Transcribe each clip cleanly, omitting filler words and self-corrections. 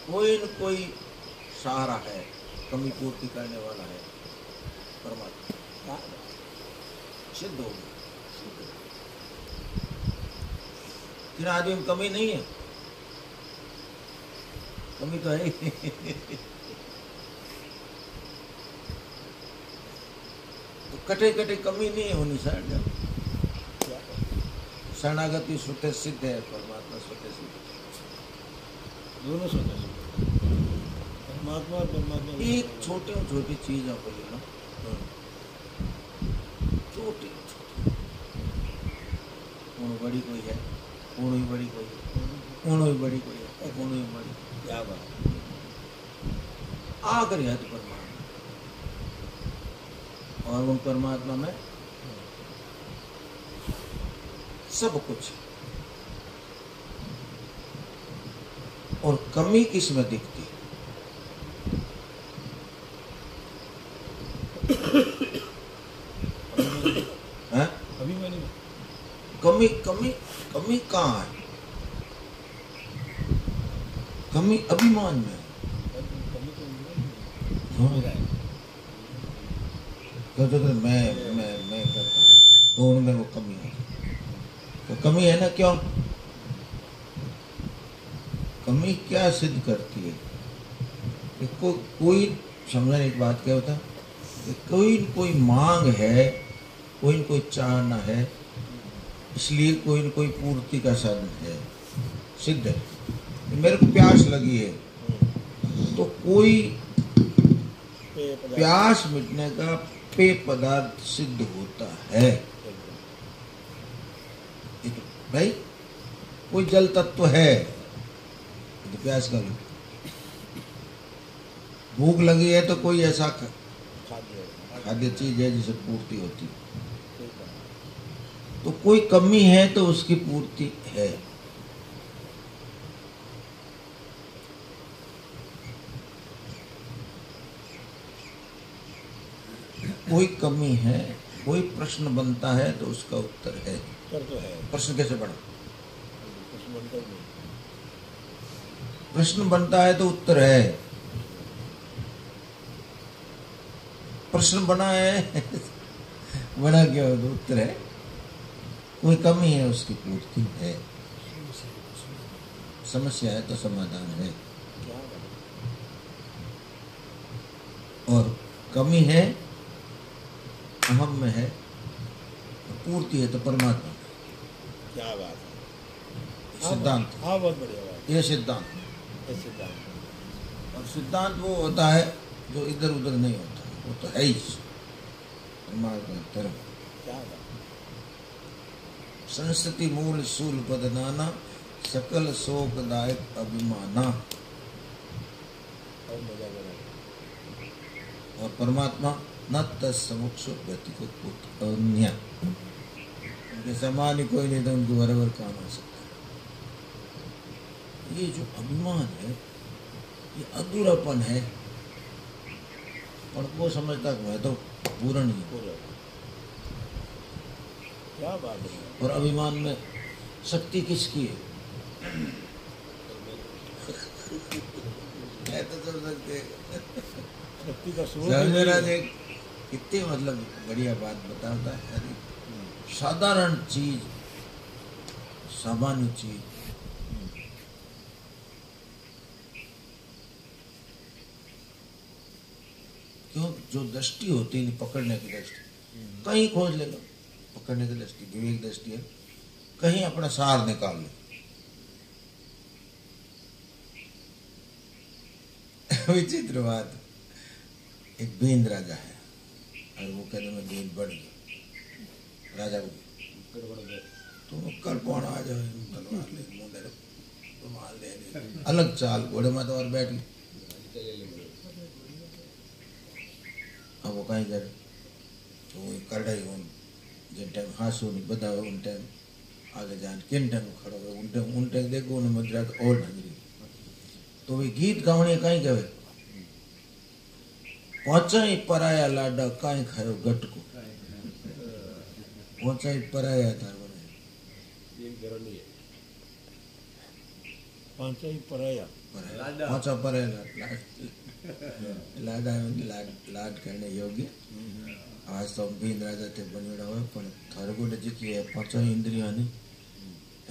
कोई न कोई सहारा है, कमी पूर्ति करने वाला है परमात्मा। सिद्ध हो गया। किन आदमी में कमी नहीं है? कमी तो है ही। तो कटे कटे कमी नहीं होनी सर। शरणागति स्वतः सिद्ध है, परमात्मा स्वतः सिद्ध है। दोनों स्वतः सिद्ध, परमात्मा और परमात्मा। एक छोटे छोटी चीज आप लेना, छोटी पूर्ण बड़ी कोई है, पूर्ण ही बड़ी कोई है, पूर्ण ही बड़ी कोई है, पूर्ण ही बड़ी, क्या बात। आकर है तो परमात्मा, और उन परमात्मा में सब कुछ। और कमी किसमें दिखती है? अभिमानी। कमी कमी कमी कहाँ है? कमी अभिमान में है। तो मैं करता हूँ तो उनमें वो कमी है। तो कमी है ना, क्यों? कमी क्या सिद्ध करती है? कोई समझने एक बात क्या होता है, कोई मांग है, कोई न कोई चाहना है, इसलिए कोई न कोई पूर्ति का साधन है, सिद्ध है। मेरे को प्यास लगी है, तो कोई प्यास मिटने का पेय पदार्थ सिद्ध होता है। भाई कोई जल तत्व है तो प्यास का, भूख लगी है तो कोई ऐसा खाद्य चीज है जिसे पूर्ति होती है। तो कोई कमी है तो उसकी पूर्ति है। कोई कमी है, कोई प्रश्न बनता है तो उसका उत्तर है। प्रश्न कैसे बना? प्रश्न बनता है तो उत्तर है। प्रश्न बना है बना क्यों? तो उत्तर है। कोई कमी है, उसकी पूर्ति है। समस्या है तो समाधान है। और कमी है, अहम में है, पूर्ति है तो परमात्मा। क्या बात है, सिद्धांत। हाँ बहुत बढ़िया बात। ये सिद्धांत। और सिद्धांत वो होता है जो इधर उधर नहीं होता, वो तो है ही परमात्मा तरफ। क्या बात। संस्कृति मूल शूल पदनाना, सकल शोकदायक अभिमाना। और परमात्मा न तत्समुक्ष व्यक्ति को कुत अन्य, उनके समान ही कोई नहीं तो उनको बराबर काम आ सकता है। ये जो अभिमान है, ये अधूरापन है, और वो समझता मैं तो पूर्ण ही हूँ। क्या बात है। और अभिमान में शक्ति किसकी है? तो सब सकते शक्ति का स्रोत। कितनी मतलब बढ़िया बात बताता है। साधारण चीज, सामान्य चीज, क्यों? जो दृष्टि होती है पकड़ने की दृष्टि, कहीं खोज लेगा। पकड़ने की दृष्टि विवेक दृष्टि है, कहीं अपना सार निकाल ले। विचित्र बात, एक बींद राजा है और वो कहने में बींद बढ़ गई। राजा को तुम कल कौन आ जाओ, तलवार ले मुंडे रुमाल ले, अलग चाल, घोड़े में तो और बैठी। अब वो कहीं कर तो कर रही हूँ जिन टाइम हासो नहीं बता उन टाइम आगे जान किन टाइम खड़ो हो उन टाइम देखो उन्हें मुद्रा और ढंगरी। तो वे गीत गावने कहीं कहे पहुंचा ही पराया लाडा कहीं खायो गट को, पहुंचा ही पराया था પાંચા પરાયા पांचा परे लाड करने योग्य आज तो बीन राजा थे बनियोड़ा हुआ पण थारे को जेकी है पांचा इंद्रिया ने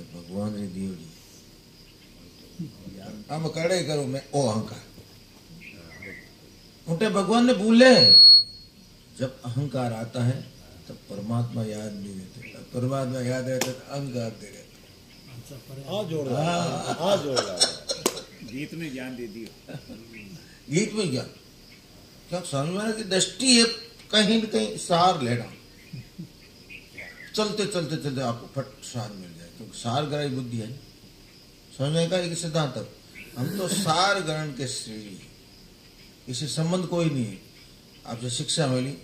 भगवान री दियोड़ी हम कड़े करो मैं ओ अहंकार उठे भगवान ने भूले जब अहंकार आता है तब परमात्मा याद नहीं रहते परमात्मा याद रहते तो अहंकार दे रहते આ જોરદાર गीत में ज्ञान दे दिया गीत में क्या क्या स्वामी महाराज की दृष्टि है कहीं न कहीं सार लेना चलते चलते चलते आपको फट सार मिल जाए क्योंकि सार ग्रही बुद्धि है स्वामी का एक सिद्धांत हम तो सार ग्रहण के श्रेणी इससे संबंध कोई नहीं है आपसे शिक्षा मिली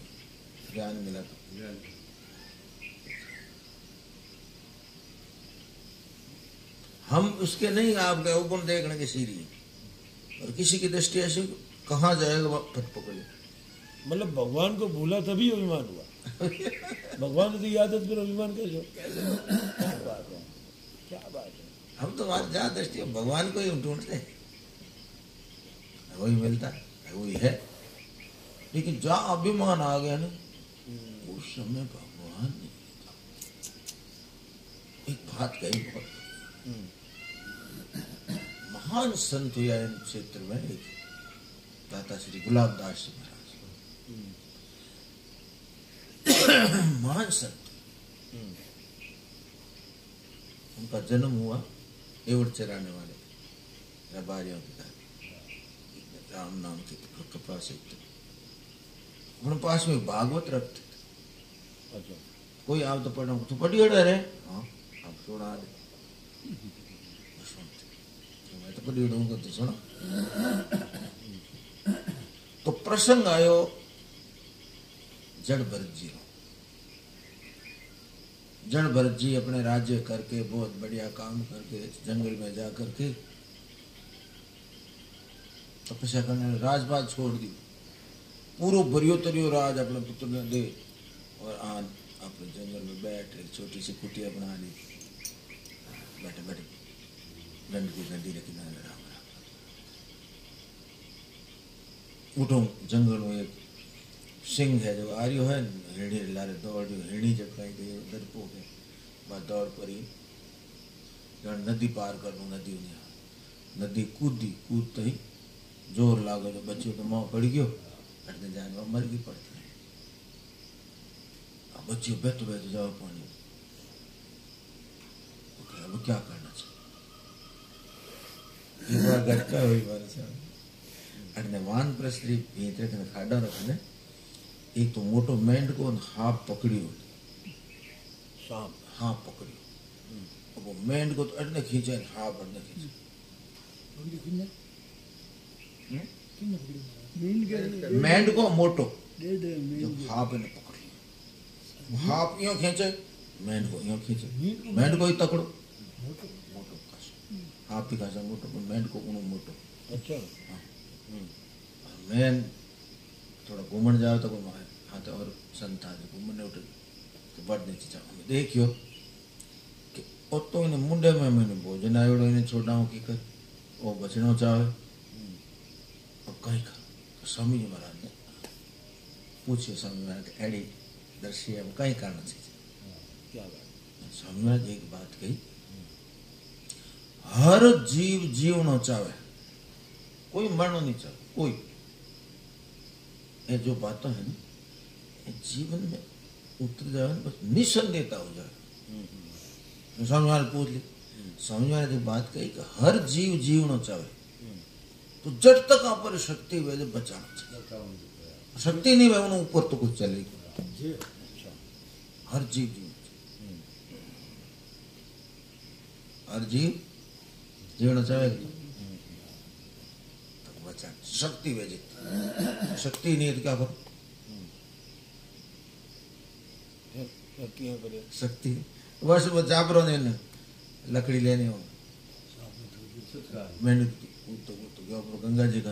ज्ञान मिला हम उसके नहीं आपके अवगुण देखने के सीरी और किसी की दृष्टि ऐसी कहाँ जाएगा फट पकड़े मतलब भगवान को भूला तभी अभिमान हुआ भगवान की यादत पर अभिमान कैसे क्या बात है क्या बात है हम तो वहां जहाँ दृष्टि भगवान को ही ढूंढते हैं वही मिलता है वही है लेकिन जहाँ अभिमान आ गया ना उस समय भगवान ने एक बात कही बहुत महान संत हुआ इन क्षेत्र में एक दाता श्री गुलाबदास महाराज महान संत उनका जन्म हुआ एवड़ चराने वाले रबारियों के घर राम नाम के पास एक अपने पास में भागवत रखते थे अच्छा कोई आप तो पढ़ो तो पढ़ी अड़े रे हाँ आप सुना दे मैं तो पढ़ी अड़ूंगा तो सुना तो प्रसंग आयो जड़ भरत जी जड़ भरत जी अपने राज्य करके बहुत बढ़िया काम करके जंगल में जा करके तपस्या करने राजपाट छोड़ दी पूरो भरियो तरियो राज अपने पुत्र ने दे और आज अपने जंगल में बैठ एक छोटी सी कुटिया बना ली बैठे बैठे गंड की गंडी के किनारे राम उठो जंगल में एक सिंह है जो आर्यो है हिरणी लारे दौड़ हिरणी जब कहीं गई डरपोक है बात दौड़ पड़ी जब नदी पार कर लूँ नदी नहीं नदी कूदते ही जोर लागो जो बच्चों तो माँ पड़ गयो हटने जाने मर गई पड़ती है अब बच्चे बैठो बैठो जाओ पानी अब क्या करना चाहिए एक बार घटका हुई बार से अटने वान पर स्त्री भीतर के खाड़ा रखने एक तो मोटो मेंढ को हाथ पकड़ियो सांप हाँ पकड़ियो अब वो मेंढ को तो अटने खींचे हाथ अटने खींचे मेंढ को मोटो जब हाथ ने पकड़ी हाथ यूं खींचे मेंढ को यूं खींचे मेंढ को ही तकड़ो मोटो हाथ ही खासा मोटो मेंढ को उनो मोटो अच्छा मैं थोड़ा घूमन जाओ तो कोई हाथ और संत था घूमन उठे तो बढ़ नीचे जाओ देखियो कि ओ तो इन्हें मुंडे में मैंने भोजन आयोड़ो इन्हें छोड़ाऊं की कर वो बचनो चाहे अब कहीं का तो स्वामी जी महाराज ने पूछियो स्वामी महाराज के एड़ी दर्शी अब कहीं करना चाहिए क्या बात स्वामी महाराज एक बात कही हर जीव जीवनो चाहे कोई मरना नहीं चाहे कोई ये जो बातें है ना जीवन में उतर जाए बस निसंदेहता हो जाए स्वामी महाराज पूछ ली स्वामी महाराज एक बात कही कि हर जीव जीवनो चाहे तो जब तक आप पर शक्ति वैसे बचाना चाहिए शक्ति नहीं वह ऊपर तो कुछ चलेगी हर जीव हर जीव जीवना चाहे तो बचा शक्ति वैसे शक्ति नहीं है तो क्या करो शक्ति बस वो जाबरो ने लकड़ी लेने हो मैंने तो गया गंगा जी का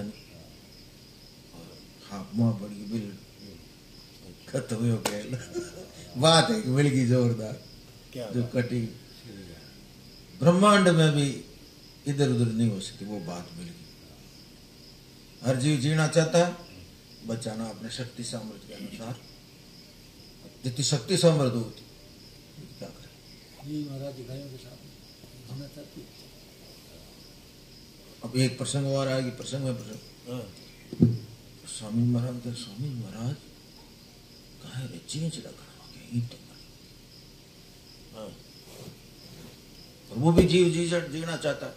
हाँ मुँह पड़ गई बिल खत्म हो गया बात है कि मिल गई जोरदार जो कटी ब्रह्मांड में भी इधर उधर नहीं हो सकी, वो बात मिल गई। हर जीव जीना चाहता है, बचाना अपने शक्ति सामर्थ्य के अनुसार। जितनी शक्ति सामर्थ्य होती क्या करें। जी महाराज गायों के साथ जीना चाहती है। अब एक प्रसंग और आएगी, प्रसंग में प्रसंग। हाँ, स्वामी महाराज के स्वामी महाराज कहे रे चींच रखना के ही तो हाँ, और वो भी जीव जीना चाहता है।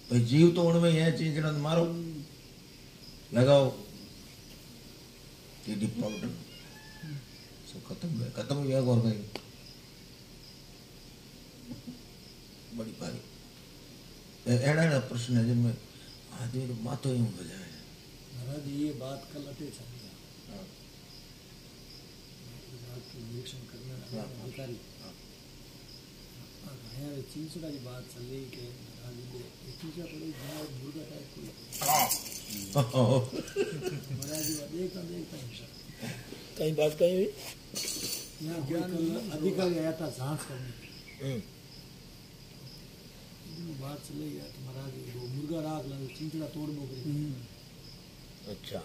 भाई जीव तो उनमें ही है, चींचड़ा मारो, लगाओ टीडी पाउडर, सब खत्म हो गया और कहीं बड़ी भारी एड़ा प्रश्न है जिनमें आदमी तो माथो यूं बजाए। महाराज ये बात कल अटे समझा निरीक्षण करने वाले अधिकारी यहाँ चींचड़ा की बात चल रही कि महाराज ये चींचड़ा पड़े जहाँ मुर्गा टाइप को महाराज जी देखता हिंसा कहीं बात कहीं हुई। यहाँ अधिकारी आया था जांच करने बात चले गया तो महाराज वो मुर्गा राख लगे चिंचड़ा तोड़ बोकरी। अच्छा,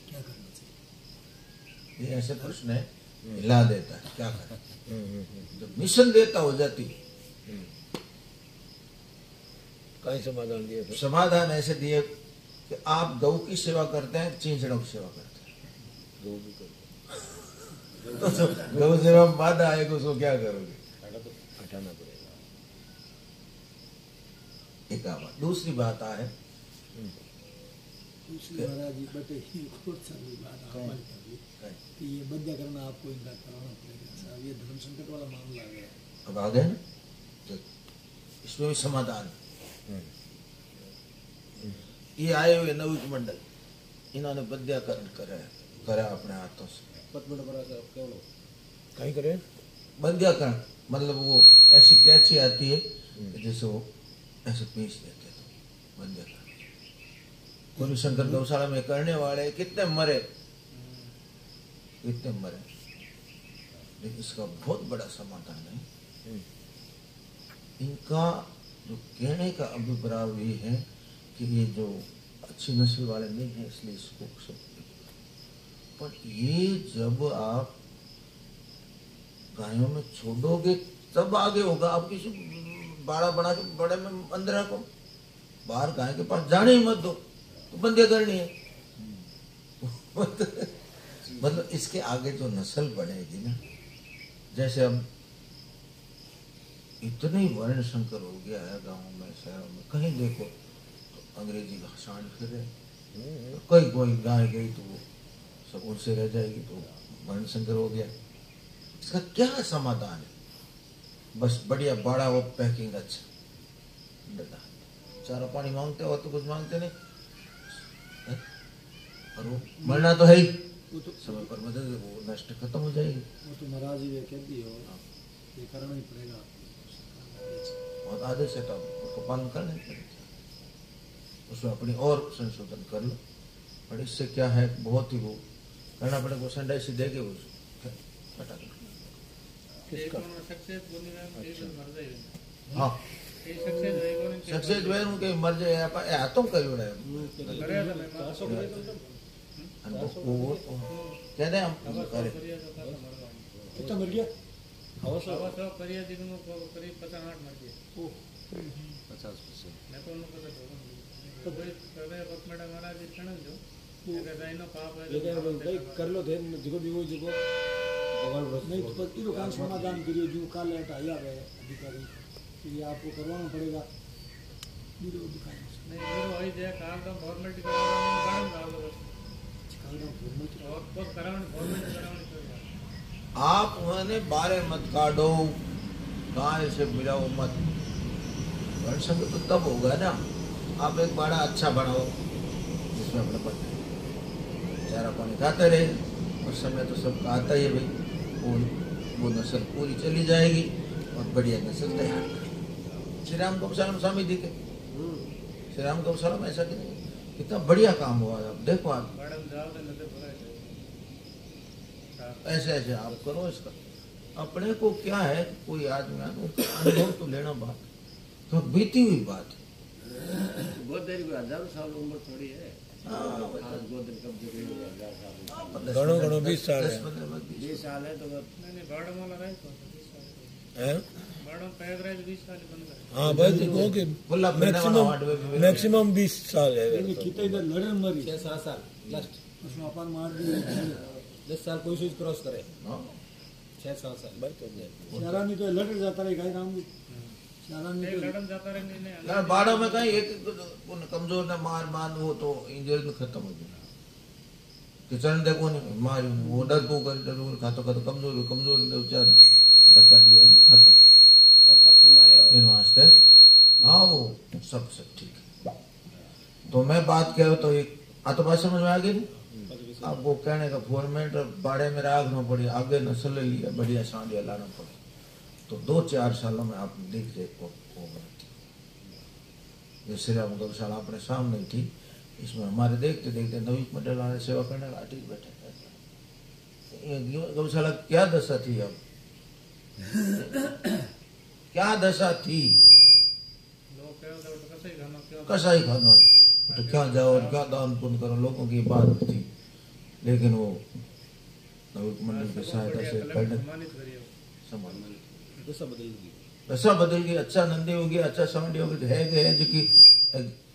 क्या करना चाहिए? ये ऐसे प्रश्न है, हिला देता है, क्या करें। जब मिशन देता हो जाती, कहीं समाधान दिए फिर। समाधान ऐसे दिए कि आप गौ की सेवा करते हैं, चिंचड़ों की सेवा करते हैं। गौ भी करो तो गौ सेवा में बाधा आएगा, उसको क्या करोगे, हटाना पड़ेगा। एक बात। दूसरी बात है दूसरी महाराज जी बटे और सारी बात हमारी करी कि ये बद्या करना आपको इनका कराना पड़ेगा। साहब ये धर्म संकट वाला मामला है। अब आ गए ना, तो इसमें भी समाधान है। ये आए हुए नवयुग मंडल, इन्होंने बद्याकरण करा अपने हाथों से। कहीं करें बद्याकरण मतलब वो ऐसी कैची आती है जैसे वो ऐसे पीस देते तो बद्याकरण। गुरु शंकर गौशाला में करने वाले कितने मरे, लेकिन इसका बहुत बड़ा समाधान है। इनका जो कहने का अभिप्राय ये है कि ये जो अच्छी नस्ल वाले नहीं है इसलिए इसको सब, पर ये जब आप गायों में छोड़ोगे तब आगे होगा। आप किसी बाड़ा बना के बड़े में अंदर रखो, बाहर गाय के पास जाने ही मत दो, तो बंदे करनी है। मतलब इसके आगे जो नस्ल बढ़ेगी ना, जैसे अब इतनी वर्ण संकर हो गया है गाँव में शहरों में, कहीं देखो तो अंग्रेजी का सांड फिर रहे, कोई गाय गई तो वो सब उनसे रह जाएगी, तो वर्ण संकर हो गया। इसका क्या समाधान है? बस बढ़िया बड़ा वो पैकिंग अच्छा, चारा पानी मांगते हो तो कुछ मांगते नहीं, और वो मरना तो है ही, वो तो समय पर मदद वो नष्ट खत्म हो जाएगी। वो तो महाराज जी ये कह दी हो, ये करना ही पड़ेगा। बहुत आदत से तो उसको पालन करना ही पड़ेगा, उसमें अपनी और संशोधन कर लो। पर इससे क्या है, बहुत ही वो करना पड़ेगा। वो संडे से देके वो फटा कर हाँ सक्सेस वे उनके मर जाए हाथों का जोड़ा है वो कहते हैं हम करे कितना मर गया? कर लो थे जगो भी जगो नहीं तो पति तो काम समाधान करिए जो काल आया है अधिकारी, ये आपको करवाना पड़ेगा। आप उन्हें बारे मत काटो, गाय से मिलाओ मत। वर्षा तो तब होगा ना, आप एक बड़ा अच्छा बनाओ जिसमें अपने पत्ते चारा पानी खाते रहे, और समय तो सब आता ही है भाई, वो नस्ल पूरी चली जाएगी और बढ़िया नस्ल तैयार कर। श्री राम गौशाला में स्वामी जी के श्री राम गौशाला में ऐसा कितना बढ़िया काम हुआ है। आप देखो, आप ऐसे आप करो इसका, अपने को क्या है, कोई आदमी अनुभव तो लेना बात, तो बीती हुई बात है। गोदर को हजारों साल उम्र थोड़ी है। हाँ, आज गोदर कब जो 1000 साल घणो घणो 20 साल है। 20 साल है तो नहीं बाड़ा माला रहे तो 20 साल हैं? बाड़ा पैद रहे तो 20 साल बंद रहे हाँ बस वो कि खुला फिरने वाला वार्ड में भी मैक्सिमम 20 साल है। लेकिन कितने इधर लड़न मरी 6-7 साल लास्ट उसमें अपन मार दिए 10 साल कोई चीज क्रॉस करे हाँ। 6-7 साल भाई तो शहरानी तो लड़ जाता रहे गाय राम शहरानी एक तो लड़न जाता रहे नहीं ना बाड़ों में कहीं एक कमजोर ने मार वो तो इंजरी में खत्म हो गया। किसान देखो नहीं मार वो डर को कर खातो खातो कमजोर चार धक्का दिया खत्म। और परसों मारे हो इन वास्ते हाँ वो सब ठीक है। तो मैं बात कह तो एक तो बात समझ में आ गई। अब वो कहने का फॉर्मेट बाड़े में राखना पड़ी, आगे नस्ल ले लिया, बढ़िया सांडिया लाना पड़ी, तो 2-4 सालों में आप देख देखो ये श्री राम गौशाला अपने सामने ही थी। इसमें हमारे देखते देखते नवी मंडल वाले सेवा करने का ठीक बैठे थे। गौशाला क्या दशा थी, अब क्या दशा थी, लोग कह तो कैसे ही खाना क्यों कसाई खाना है तो क्या जाओ और क्या दान पुण्य करो, लोगों की बात थी। लेकिन वो नवी मंडल की सहायता से करने सम्मानित करिए संभाल दशा बदल गई दशा बदल गई। अच्छा नंदी हो गया, अच्छा सांडी हो गई, है जो कि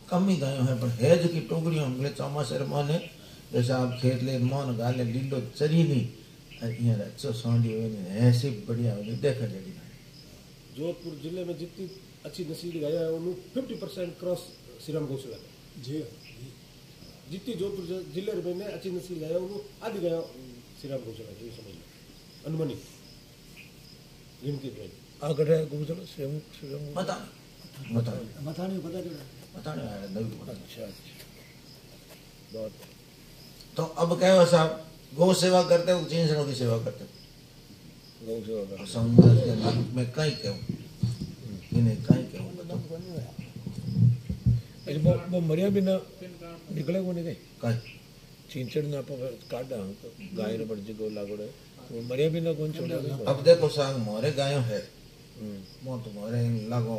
कम ही गायों है पर है जो कि टोकरियों हमले चौमासे माने जैसे आप खेत ले मन गाले लीलो चरी नहीं यार अच्छा सांडी हो ऐसे बढ़िया हो देखा जाएगी। जोधपुर जिले में जितनी अच्छी नस्ल की गाय है उन्होंने 50% क्रॉस श्री राम गौशाला में जी जितनी जोधपुर जिले में अच्छी नस्ल की गाय है उन्होंने आधी गाय श्री राम गौशाला ये समझ लो अनुमानित गिनती में आगढ़ है गुजर स्वयं स्वयं बता मथानी पता नहीं आया नवी मंडल। अच्छा अच्छा बहुत तो अब क्या हो साहब, गौ सेवा करते हो चिंसनों की सेवा करते हो गौ सेवा कर संघर्ष के नाम में कहीं कहूँ इन्हें कहीं कहूँ बताओ अच्छा वो मरिया भी ना निकले को नहीं गए कहीं चींचड़ ना पर काटा तो गाय ने बड़ जगह लागड़े वो मरिया भी ना कौन छोड़ा अब देखो सांग मोरे गायों है मो तुम्हारे लगो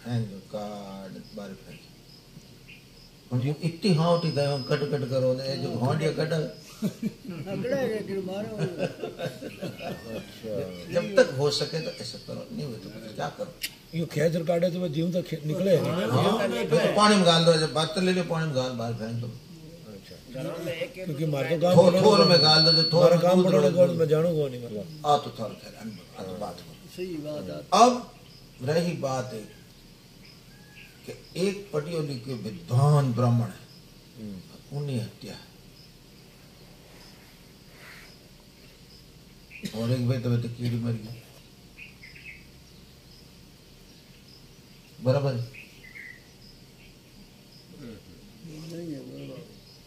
हैंग कार्ड बार फेंक और जो इतनी हाउटी गायों कट कट करो ने जो हांडिया कट जब तक हो सके तो ऐसा करो, नहीं हुए तो फिर क्या करो। यो खेचर काटे तो वो जीव तो निकले हाँ तो पानी में गाल दो, जब बात ले लो पानी में गाल बाहर फेंक दो। क्योंकि मार तो काम थोर में गाल दो, जो थोर में काम दूध पड़ोगे डाल दो। मैं जानू को नहीं मतलब आ तो थोड़ा खैर तो बात हो। सही बात है। अब रही बात है कि एक पटियों के विद्वान ब्राह्मण है उन्हें हत्या है और एक बेटे बेटे कीड़ी मर गई, बराबर है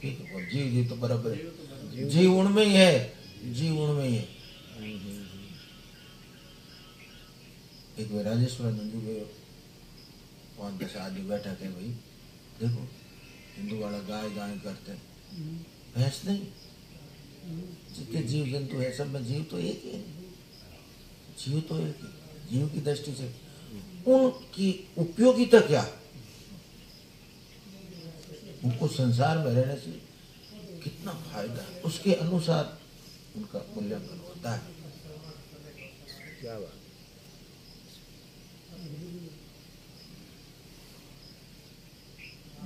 ठीक है। और जी तो बराबर है, जी उनमें ही है, जी उनमें ही है। एक बार राजेश्वर नंदू के 5-10 आदमी बैठा के भाई देखो हिंदू वाला गाय गाय करते भैंस नहीं, जितने जीव जंतु है सब में जीव तो एक ही है, जीव तो एक ही, जीव की दृष्टि से उनकी उपयोगिता क्या, उनको संसार में रहने से कितना फायदा है उसके अनुसार उनका मूल्यांकन होता है। क्या बात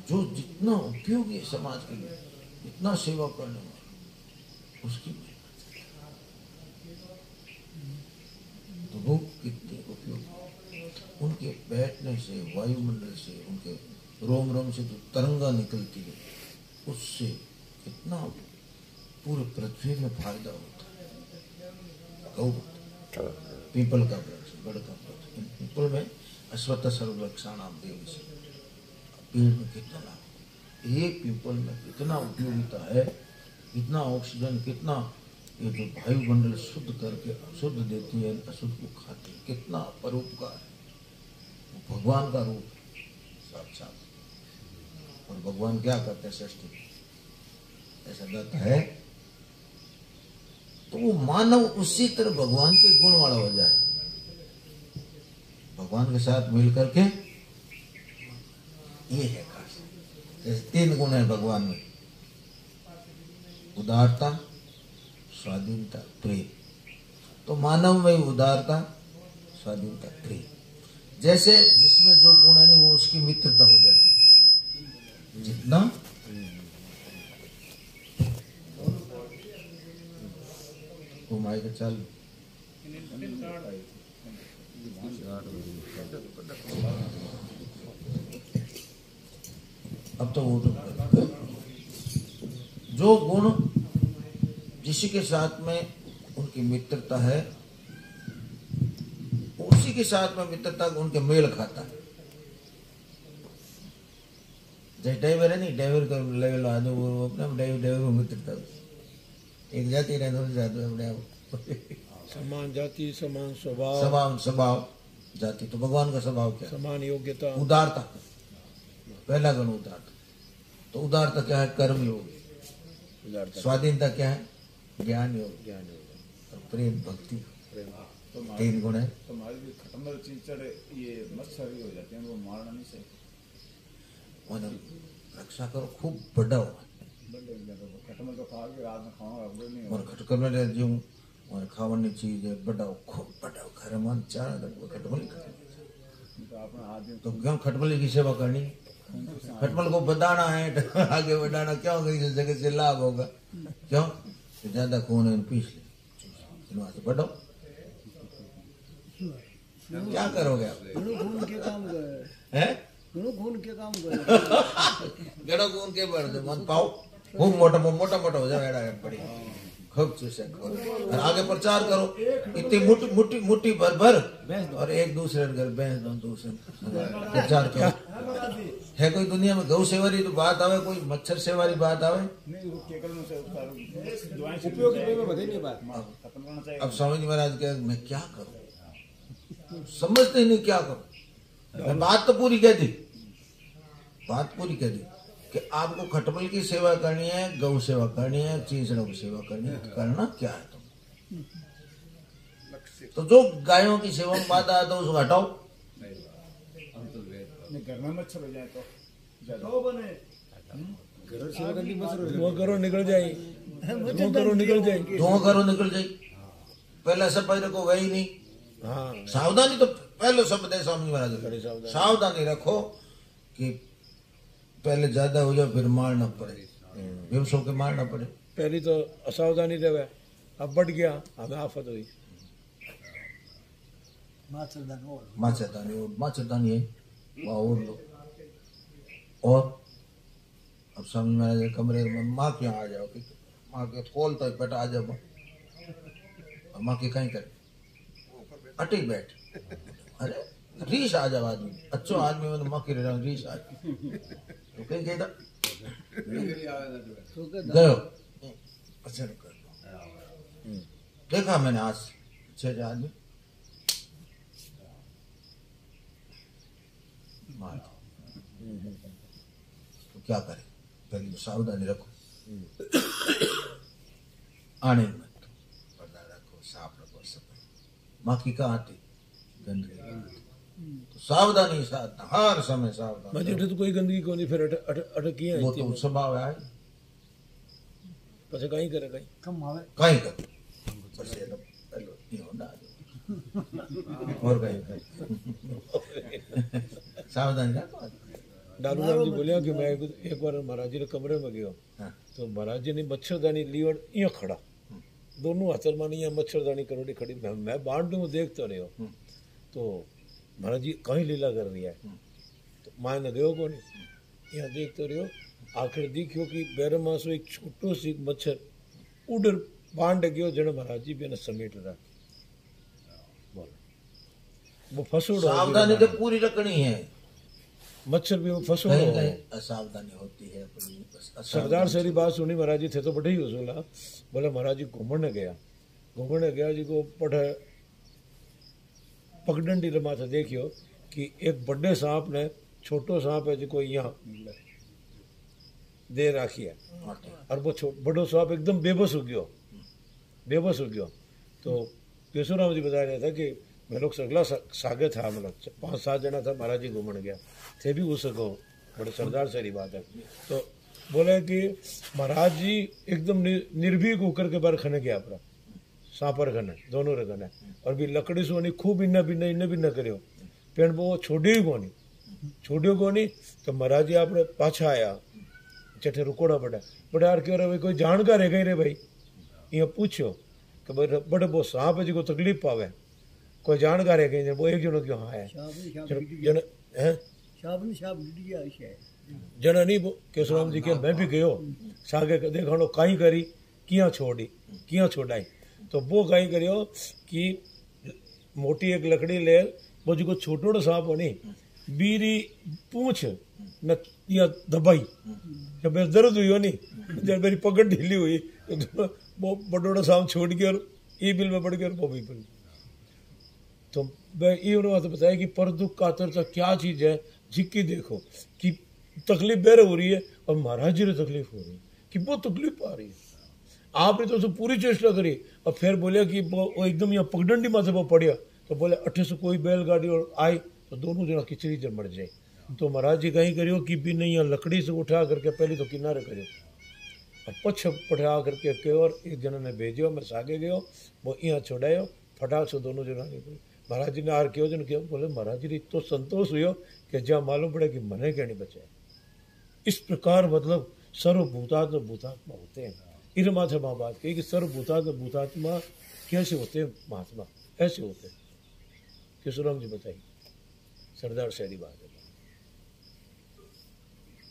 जो जितना उपयोगी है समाज के लिए, इतना सेवा करने वाला उसकी तो वो कितने उपयोगी, उनके बैठने से वायुमंडल से उनके रोम रोम से जो तरंगा निकलती है उससे कितना पूरे पृथ्वी में फायदा होता है। गौ पीपल का वृक्ष, गढ़ का वृक्ष, इन पीपल में अश्वत्थ सर्ववृक्षाणाम देवी से पेड़ में कितना लाभ, एक पीपल में कितना उपयोगिता है, कितना ऑक्सीजन, कितना ये जो वायुमंडल शुद्ध करके अशुद्ध देती है, अशुद्ध को खाती है, कितना परोपकार है। भगवान का रूप साक्षात। और भगवान क्या करते हैं सृष्टि में, ऐसा दत्त है तो वो मानव उसी तरह भगवान के गुण वाला हो जाए, भगवान के साथ मिलकर के। ये है खास, जैसे 3 गुण है भगवान में, उदारता, स्वाधीनता, प्रेम। तो मानव में उदारता, स्वाधीनता, प्रेम, जैसे जिसमें जो गुण है नहीं वो उसकी मित्रता हो जाती है। जितना घुमाएगा चल अब तो वो जो गुण जिसी के साथ में उनकी मित्रता है, उसी के साथ में मित्रता उनके मेल खाता है। जैसे ड्राइवर है नहीं, ड्राइवर का लेवल आदमी वो अपने ड्राइवर को मित्रता एक जाति रहने जाते अपने आप समान जाति समान स्वभाव, स्वभाव जाति। तो भगवान का स्वभाव क्या? समान योग्यता, उदारता। पहला गुण उदारता। तो उदारता क्या है? कर्म योग। स्वाधीनता क्या है? ज्ञान योग। और प्रेम भक्ति, 3 गुण है। तो हमारी भी खटमल चीचड़ ये मच्छर ही हो जाते हैं, वो मारना नहीं सही। उन्हें रक्षा करो, खूब बड़ा हो। खटमल तो खा के रात में खाऊंगा, नहीं और खटकल में रह जाऊं और खावानी चीज है बड़ा हो, खूब बड़ा हो। घर में चार खटमल ही तो क्यों खटमल की सेवा करनी? खटमल को बढ़ाना है, आगे बढ़ाना, क्या होगा? इस जगह से लाभ होगा। क्यों? तो ज्यादा खून है पीस ले, वहां से बढ़ाओ। क्या करोगे आप? खून के काम हैं? खून के काम गड़ो खून के बढ़ दो मन पाओ, खूब मोटा मोटा हो जाए, बड़ी खूब चूसे और आगे प्रचार करो। इतनी मुट्ठी भर और एक दूसरे घर भैंस दो, दूसरे प्रचार करो। है कोई दुनिया में गौ सेवारी तो बात आवे, कोई मच्छर सेवारी बात आवे? अब स्वामी जी महाराज कहे मैं क्या करूं, समझते ही नहीं क्या करूं। मैं बात तो पूरी कह दी कि आपको खटमल की सेवा करनी है, गौ सेवा करनी है, चींचड़ों की सेवा करनी है। करना क्या है तुम? तो जो गायों की सेवा में बात आया तो उसको हटाओ। घर में मच्छर हो जाए तो वो करो निकल जाए, धुआं करो निकल जाए। पहले सफाई रखो, वही नहीं। हाँ सावधानी तो पहले शब्द है स्वामी महाराज, सावधानी रखो कि पहले ज्यादा हो जाए फिर मार न पड़े, बेहोशों के मार न पड़े। पहली तो असावधानी रहे, अब बढ़ गया, हमें आफत हुई। माचरदानी है वहाँ और लो। और अब स्वामी महाराज के कमरे में माँ के यहाँ आ जाओ, माँ के खोल तो बेटा आ जाओ। माँ की कहीं करे अटी बैठ, अरे रीस आ जाओ आदमी, अच्छो आदमी में तो माँ की रीस आ तो कहीं कहता गयो अच्छा कर दो। देखा मैंने आज 6 आदमी मार तो क्या करे? पहले तो सावधानी रखो, आने मत, पर्दा रखो, साफ रखो, सफाई। माँ की कहाँ आती गंदगी, तो सावधानी साथ हर समय सावधान। तो कोई गंदगी को नहीं, फिर अटकी है वो तो स्वभाव है। પછી કઈ કરે कहीं कर बस ये तो पहले नहीं होना और कहीं सावधानी रखो। डालू राम जी बोलिया कि मैं एक बार महाराज जी के कमरे में गयो, तो महाराज जी ने मच्छरदानी लीवड़ यहाँ खड़ा, दोनों हाथ में यहाँ मच्छरदानी करोड़ी खड़ी, मैं बांट दूँ देखता रहो। तो महाराज जी कहीं लीला कर रही है, तो माँ ने गयो को नहीं, यहाँ देखते रहो। आखिर देखियो कि बैरमास एक छोटो सी मच्छर उधर बांध गयो, जन महाराज जी भी समेट रहा। वो फसोड़ो, सावधानी तो पूरी रखनी है, मच्छर भी वो फसोड़ो। असावधानी होती है। सरदार सारी बात सुनी, महाराज जी थे तो बड़े ही उसूला। बोले महाराज जी घूमने गया जी को पढ़ पगडंडी रमा था, देखियो कि एक बड़े सांप ने छोटो सांप है जो यहाँ दे राखी है, और वो बड़ो सांप एकदम बेबस हो गयो। बेबस हो गया। तो केशवराम जी बता रहा था कि मैं लोग सगला सागे था, मतलब 5-7 जना था, महाराज जी घूमन गया थे भी उस सको, बड़े सरदार सारी बात है। तो बोले कि महाराज जी एकदम निर्भीक होकर के बार खने गया अपना सांपर खने दोनों रे खने, और भी लकड़ी से खूब इन्ना बिन्ना करियो, पेड़ वो छोड़ियो कोनी। तो महाराज जी आप पाछा आया, चटे रुकोड़ा पड़ा बड़े यार क्यों रे कोई जानकार है रे भाई, ये पूछो कि बड़े वो सांप है जी को तकलीफ पावे, कोई जानकार है कहीं, वो एक जनो क्यों हाँ है जन है जना नहीं। केशवराम जी के मैं भी गयो सागे देखो कहीं करी किया छोड़ाई। तो वो कहीं करियो कि मोटी एक लकड़ी ले, वो जो छोटो सांप हो नी बीरी पूछ न या दबाई, जब मेरे दर्द हुई हो नी, जब मेरी पकड़ ढीली हुई तो वो बड़ोड़ा सांप छोड़ के और ई बिल में पड़ गया, वो भी बिल। तो मैं ये उन्होंने बताया कि पर दुख कातर क्या चीज है, झिक्की देखो कि तकलीफ बेर हो रही है और महाराज जी ने तकलीफ हो रही है कि वो तकलीफ आ रही है। आपने तो पूरी चेष्टा करी और फिर बोले कि वो एकदम यहाँ पगडंडी में से वो पड़िया, तो बोले 8 से कोई बैलगाड़ी और आई तो दोनों जना खिचड़ी जब मर जाए। तो महाराज जी कहीं करियो कि भी नहीं, यहाँ लकड़ी से उठा करके पहले तो किनारे करियो और पछ पठा करके के और एक जना ने भेजो, मैं सागे गयो वो यहाँ छोड़ायो फटाक से दोनों जना निकले। महाराज जी ने आर क्यों जन क्यों, बोले महाराज जी तो संतोष हुई कि जहाँ मालूम पड़े कि मने क्या नहीं बचे। इस प्रकार मतलब सर्वभूतात्म भूतात्मा होते हैं। इस माथे माँ बात कही कि सर्वभूतात्म भूतात्मा कैसे होते हैं, महात्मा ऐसे होते हैं। केशवराम जी बताइए, सरदार शहरी बात है।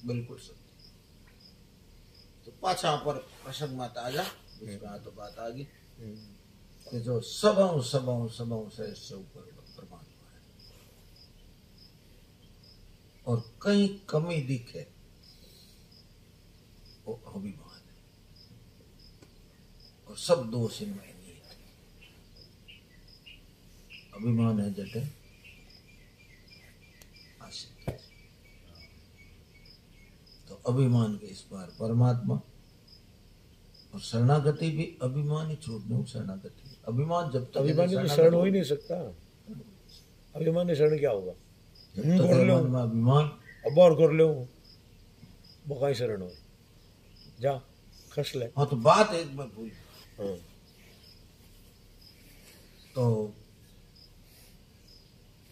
बिल्कुल सत्य। तो पाछा पर प्रसंग मत आ जा, तो बात आ गई कि जो सबों से ऊपर परमात्मा है और कहीं कमी दिखे वो अभिमान है, और सब दोष इनमें निहित है। अभिमान है जटे आशिक, तो अभिमान के इस पार परमात्मा, और शरणागति भी अभिमान ही छोड़ने शरणागति। अभिमान जब तक अभिमानी तो शरण हो ही नहीं सकता। अभिमानी शरण क्या होगा, कर लो अभिमान अब और कर लो वो कहीं शरण हो जा खस ले। हाँ तो बात एक मैं भूल, तो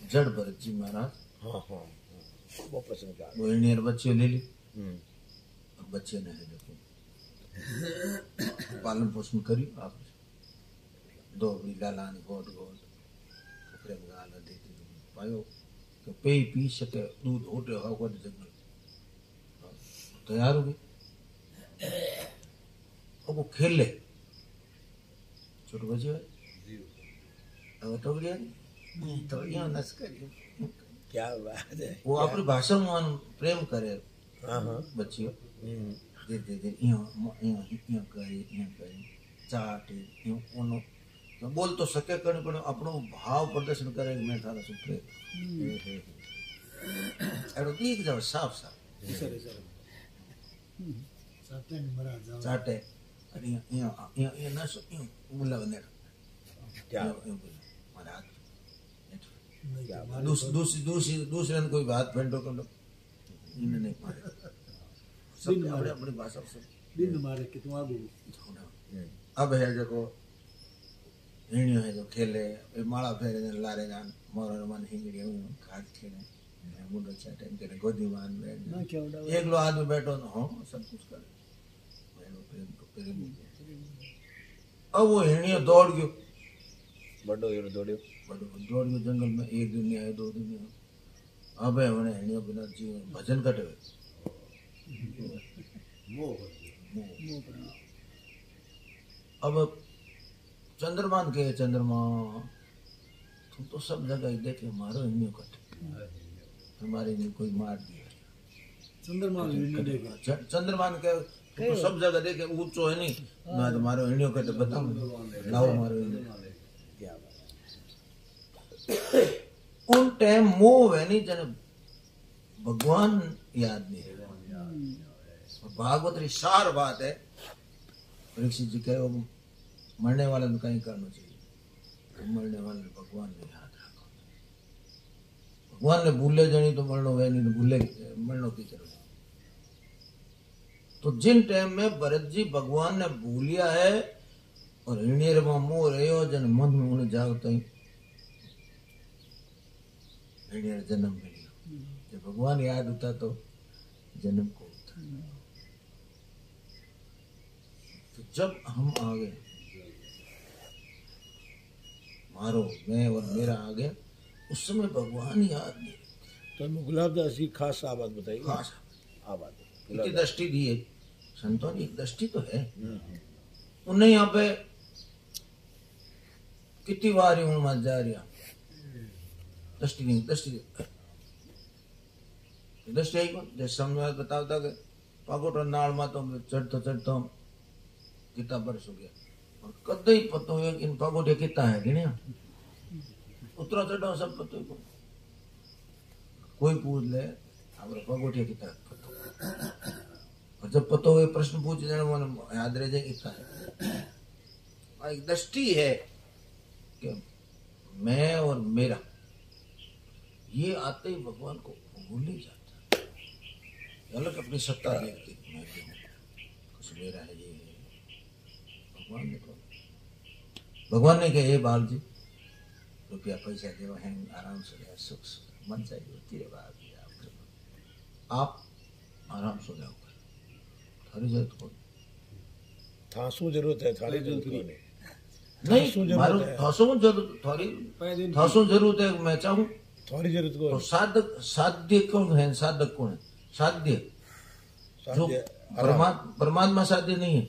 जड़ भरत जी महाराज, हाँ वो प्रश्न क्या, वो इंडियन बच्चे ले ली और बच्चे ने है देखो पालन पोषण करी, आप दो लालान गोद कपड़े गाला देती पायो तो पे पी सके दूध होटे होगा जंगल तैयार हो गई। अब वो खेले छोटे बच्चे अब तो गया तो यहाँ नस करिए क्या बात है, वो अपनी भाषा में प्रेम करे बच्चियों धीरे यहाँ करे चाटे यूं तो बोल तो सके पण अपनो भाव प्रदर्शन करे मैं थारा सुप्रे एड़ो दीख जाओ साफ चाटे अरे यहाँ ना सो यूं बोला बने क्या महाराज दूसरे ने कोई बात फेंटो कर लो इन्हें नहीं मारे सब अपने अपनी भाषा से दिन मारे कि तुम आगू अब है देखो हिंडियो है जो खेले माला फेरे लारे जान मोर मन हिंडियो खाद खेले मुंडो चाटे इनके गोदी मान में एक लो आदमी बैठो ना हो सब कुछ करे प्रेम अब वो हिंडियो दौड़ गयो बड़ो ये दौड़ गयो जंगल में, एक दिन नहीं आए 2 दिन नहीं आए। अब है उन्हें हिंडियो बिना जीवन भजन कटे अब चंद्रमान के चंद्रमा तुम तो सब जगह ही देखे मारो हिंडियो कटे हमारे ने कोई मार दिया चंद्रमान के तो सब जगह देखे ऊंचो है नहीं ना तुम्हारे हिंडियो कटे बताओ लाओ मारो उन टाइम मोह है नहीं जने भगवान याद नहीं है। भागवत री सार बात है, परीक्षित जी कहे मरने वाले ने कहीं करना चाहिए, तो मरने वाले भगवान ने याद रखो। भगवान ने भूले जनी तो मरनो वे नहीं, भूले मरनो की जरूरत। तो जिन टाइम में भरत जी भगवान ने भूलिया है और हिणीर में मुंह रहो जन मन में उन्हें जागता ही हिणीर जन्म मिलियो। जब भगवान याद होता तो जन्म को होता। तो जब हम आ गए, मारो मैं और मेरा आ गया, उस समय भगवान याद नहीं। तो हमें गुलाबदास जी खास आबाद बताइए। खास आबाद इनकी दृष्टि दी है संतों की, एक दृष्टि तो है। उन्हें यहाँ पे कितनी बार हूं मत जा रहा, दृष्टि नहीं, दृष्टि दृष्टि आई कौन जैसे समझ बताता कि पागोटो नाल मा तो चढ़ता कितना बरस हो गया और कदे ही पतो है कि इन पागोटे कितना है गिने उतरा चढ़ा सब पतो ही कोई पूछ ले हमारे पागोटे कितना पतो, और जब पतो हुए प्रश्न पूछ जाने मन याद रह जाए कितना है। एक दृष्टि है कि मैं और मेरा, ये आते ही भगवान को भूल नहीं जाता। अलग अपनी सत्ता देखते मैं क्यों कुछ मेरा है, ये है। भगवान ने कहा ये बाल जी रुपया पैसा देवा है आराम से रहे, सुख मन चाहिए तेरे बाप आप आराम से जाओ, थारी जरूरत को थासू जरूरत है, थारी जरूरत नहीं, मारो थासू जरूरत, थारी थासू जरूरत है। मैं चाहूँ थारी जरूरत को तो साधक साध्य कौन है, साधक कौन है? साध्य जो परमात्मा साध्य नहीं है।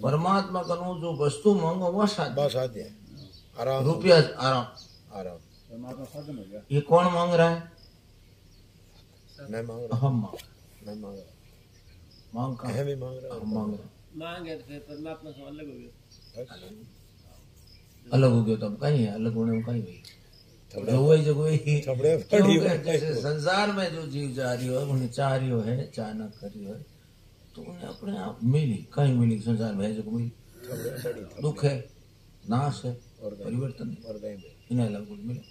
परमात्मा का जो वस्तु मांगो वह साध्य है। आराम रुपया आराम आराम परमात्मा साधन हो गया। ये कौन मांग रहा है? मैं मांग रहा हम मांग मैं मांग रहा मांग का हम ही मांग रहा हम मांग रहे मांगे तो फिर परमात्मा से अलग हो गया। अलग हो गया तो अब कहीं है, अलग होने में कहीं हुई जो वही जो वही। जैसे संसार में जो जीव जा रही हो उन्हें चाह रही हो है, चाहना कर रही हो तो उन्हें अपने आप मिली, कहीं मिली संसार में जो मिली। दुख है, नाश है, परिवर्तन है, इन्हें अलग कुछ मिले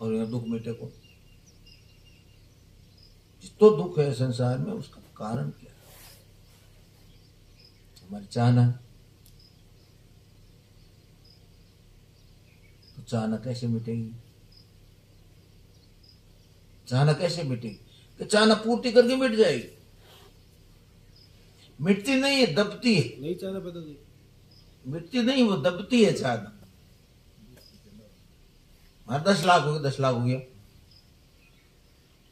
और यह दुख मिटे को। तो दुख है संसार में उसका कारण क्या है? हमारी चाहना। तो चाहना कैसे मिटेगी? चाहना कैसे मिटेगी? कि चाहना पूर्ति करके मिट जाएगी। मिटती नहीं है, दबती है। नहीं चाहना पता नहीं, मिटती नहीं, वो दबती है चाहना। हमारे 10 लाख हो गए, 10 लाख हो गया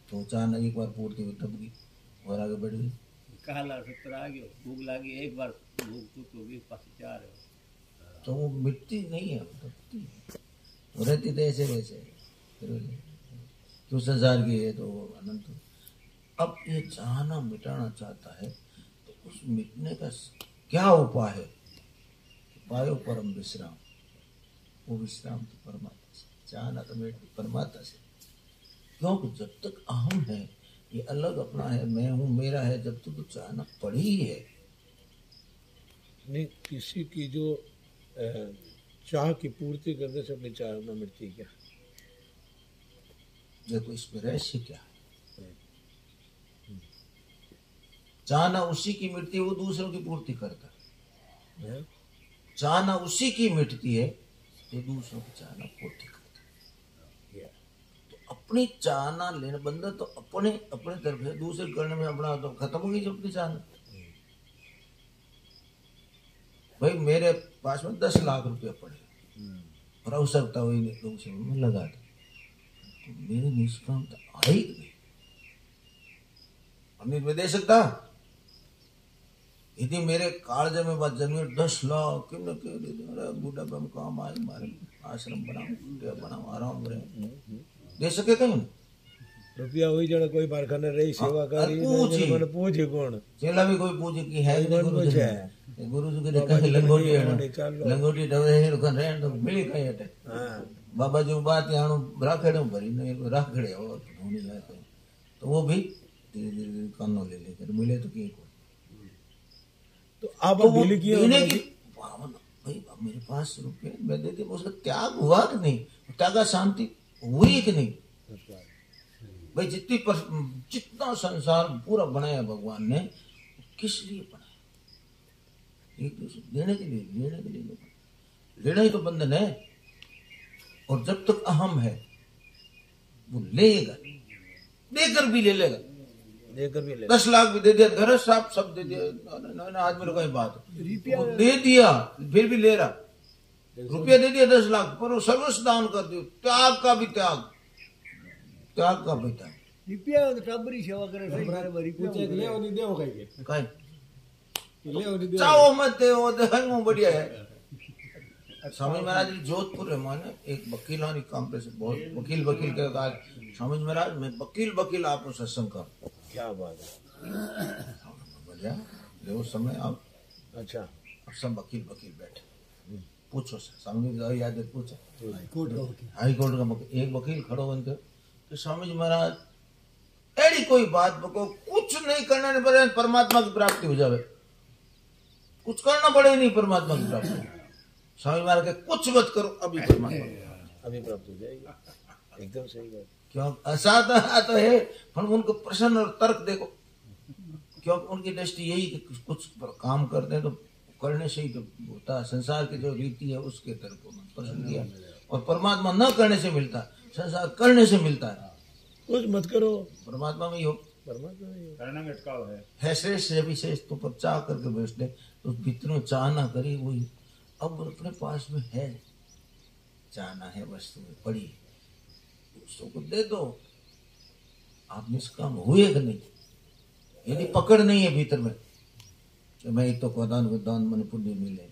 तो चाहना एक बार पूर्ति में दब गई और आगे बढ़ गई। काला 70 आ गयो, भूख लागी एक बार भूख चुक होगी पास 4 है तो वो मिटती नहीं है, वो दबती है। तो रहती तो ऐसे वैसे तो संसार की है तो अनंत। अब ये चाहना मिटाना चाहता है तो उस मिटने का क्या उपाय है? पायो परम विश्राम। वो विश्राम तो परमात्मा से, चाहना तो मिटती परमात्मा से। क्योंकि जब तक अहम है, ये अलग अपना है, मैं हूं मेरा है, जब तक तो चाहना पड़ी ही है। नहीं किसी की जो चाह की पूर्ति करने से अपनी चाहना मिटती क्या? देखो इसमें रहस्य क्या है? चाहना उसी की मिटती है, वो दूसरों की पूर्ति करता है। चाहना उसी की मिटती है जो दूसरों की चाहना पूर्ति करता है। तो अपनी चाहना लेने बंदा तो अपने तरफ है, दूसरे करने में अपना तो खत्म हो गई अपनी चाहना। भाई मेरे पास में 10 लाख रुपया पड़े और आवश्यकता हुई लोग से मैं लगा दे तो मेरे निष्काम तो आई नहीं, अमीर में दे सकता। यदि मेरे कालजे में बात जमीन 10 लाख क्यों न क्यों दे दे, बूढ़ा बम काम आए, मारे आश्रम बनाओ आराम रहे, दे सके कहीं रुपया हुई जने कोई बारखाने रही सेवा करी मैंने पूछी कौन चेला भी कोई पूछे कि है गुरु जी के कहीं लंगोटी डवे है रुकन रहे तो मिली कहीं हटे बाबा जी बात यानो राखेड़े भरी नहीं राखेड़े और ढूंढी जाए तो वो भी धीरे धीरे कानों ले लेकर मिले तो की को तो आप देने की भावना भाई मेरे पास रुपये मैं दे दी, उसका त्याग हुआ कि नहीं, त्यागा शांति हुई कि नहीं। भाई जितना संसार पूरा बनाया भगवान ने, किस लिए बनाया? एक दूसरे देने के लिए, लेने के लिए नहीं। लेना ही तो बंधन है। और जब तक अहम है वो लेगा, देकर भी ले लेगा, देकर भी ले 10 लाख भी दे दिया, घर सब दे दिया, आदमी को कहीं बात वो दे दिया फिर भी ले रहा, रुपया दे दिया 10 लाख, पर वो सर्वस्व दान कर दियो, त्याग का भी त्याग, त्याग का भी त्याग। रुपया टाबरी सेवा करे सही करे रुपया पूछे ले नहीं देव कहीं के कहीं ले नहीं देव चाहो मत दे, वो देखो बढ़िया है। स्वामी महाराज जी जोधपुर में माने एक वकील वाली काम पे से बहुत वकील के कहा, स्वामी महाराज मैं वकील आपको सत्संग कर। क्या बात है, बढ़िया ले उस समय आप अच्छा अब सब वकील बैठे, पूछो सर स्वामी जी याद है, पूछो कोर्ट हाई कोर्ट का एक वकील खड़ो बनकर तो स्वामी जी महाराज एड़ी कोई बात बको, कुछ नहीं करना नहीं पड़े परमात्मा की प्राप्ति हो जावे, कुछ करना पड़े नहीं परमात्मा की प्राप्ति। स्वामी महाराज के कुछ मत करो अभी परमात्मा अभी प्राप्त हो जाएगी, एकदम सही बात। क्यों ऐसा तो है, पर उनको प्रश्न और तर्क देखो, क्योंकि उनकी दृष्टि यही कि कुछ काम करते हैं तो करने से ही तो होता है, संसार की जो रीति है उसके तरफ उन्होंने प्रश्न किया, और परमात्मा न करने से मिलता, संसार करने से मिलता है। कुछ मत करो, परमात्मा में ही हो, परमात्मा में ही हो। करना में अटकाव है श्रेष्ठ से विशेष तो पर चाह करके बैठते तो भीतर में चाह ना करी, वही अब अपने पास में है, चाहना है वस्तु में पड़ी, दूसरों को दे दो, आप निष्काम हुए कि नहीं। यदि पकड़ नहीं है भीतर में कि मैं तो दान मन पुण्य मिले,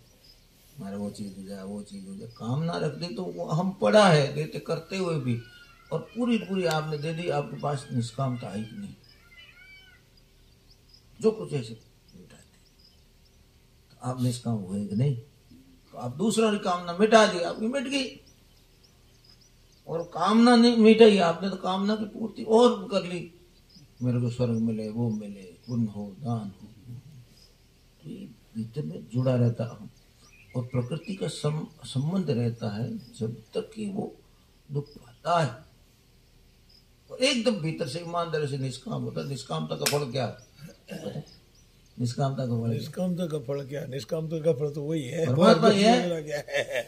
हमारा वो चीज हो जाए, वो चीज हो जाए, काम ना रख दे तो वो हम पड़ा है देते करते हुए भी, और पूरी आपने दे दी, आपके पास निष्कामता आई कि नहीं, जो कुछ ऐसे मिटाते तो आप निष्काम हुए कि नहीं। तो आप दूसरों की कामना मिटा दी, आपकी मिट गई, और कामना नहीं मिटाई आपने तो कामना की पूर्ति और कर ली, मेरे को स्वर्ग मिले, वो मिले, पुण्य हो, दान हो, तो ये भीतर में जुड़ा रहता है और प्रकृति का संबंध रहता है जब तक कि वो दुख पाता है, और एकदम भीतर से ईमानदारी से निष्काम होता है। निष्कामता का फल क्या है? निष्कामता का फल निष्कामता का फल क्या है? निष्कामता का फल तो वही है, परमात्मा ही है। दूसरा क्या है?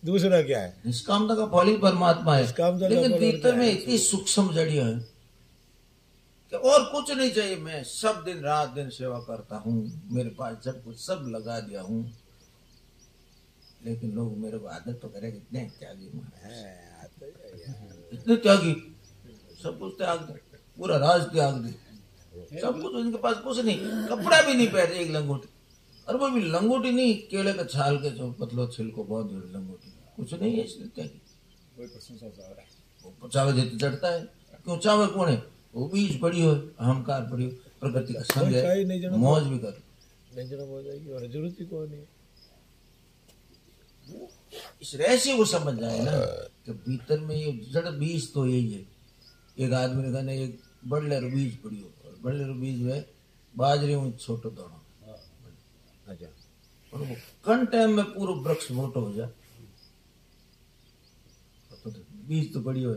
दूसरा क्या है? निष्कामता का फल ही परमात्मा है, निष्कामता का लेकिन फल भीतर क्या में है? इतनी सूक्ष्म जड़ियां है कि और कुछ नहीं चाहिए, मैं सब दिन रात दिन सेवा करता हूँ, मेरे पास जब कुछ सब लगा दिया हूँ, लेकिन लोग मेरे को आदत तो करे कितने त्यागी इतने त्यागी, सब कुछ त्याग दे, पूरा राज त्याग दे, सब कुछ उनके पास कुछ नहीं, कपड़ा भी नहीं पहने, एक लंगोटी, और वो भी लंगोटी नहीं, केले का छाल के जो पतलो छिलको बहुत लंगोटी, कुछ नहीं है इसलिए त्यागी। कोई प्रशंसा चाह रहा है, वो चावे देते चढ़ता है, क्यों चावे कौन है? वो बीज पड़ी हो, अहंकार पड़ी हो, प्रकृति का संग है, मौज भी कर नहीं जन्म हो जाएगी और जरूरत ही कौन है। इस रहस्य को समझ जाए ना कि भीतर में ये जड़ बीज तो यही है। एक आदमी ने कहना एक बड़े बीज पड़ी हो, और बड़े बीज में बाजरे में छोटो दोनों, अच्छा, और वो कम टाइम में पूरा वृक्ष मोटो हो जाए, तो बीज तो बड़ी हो,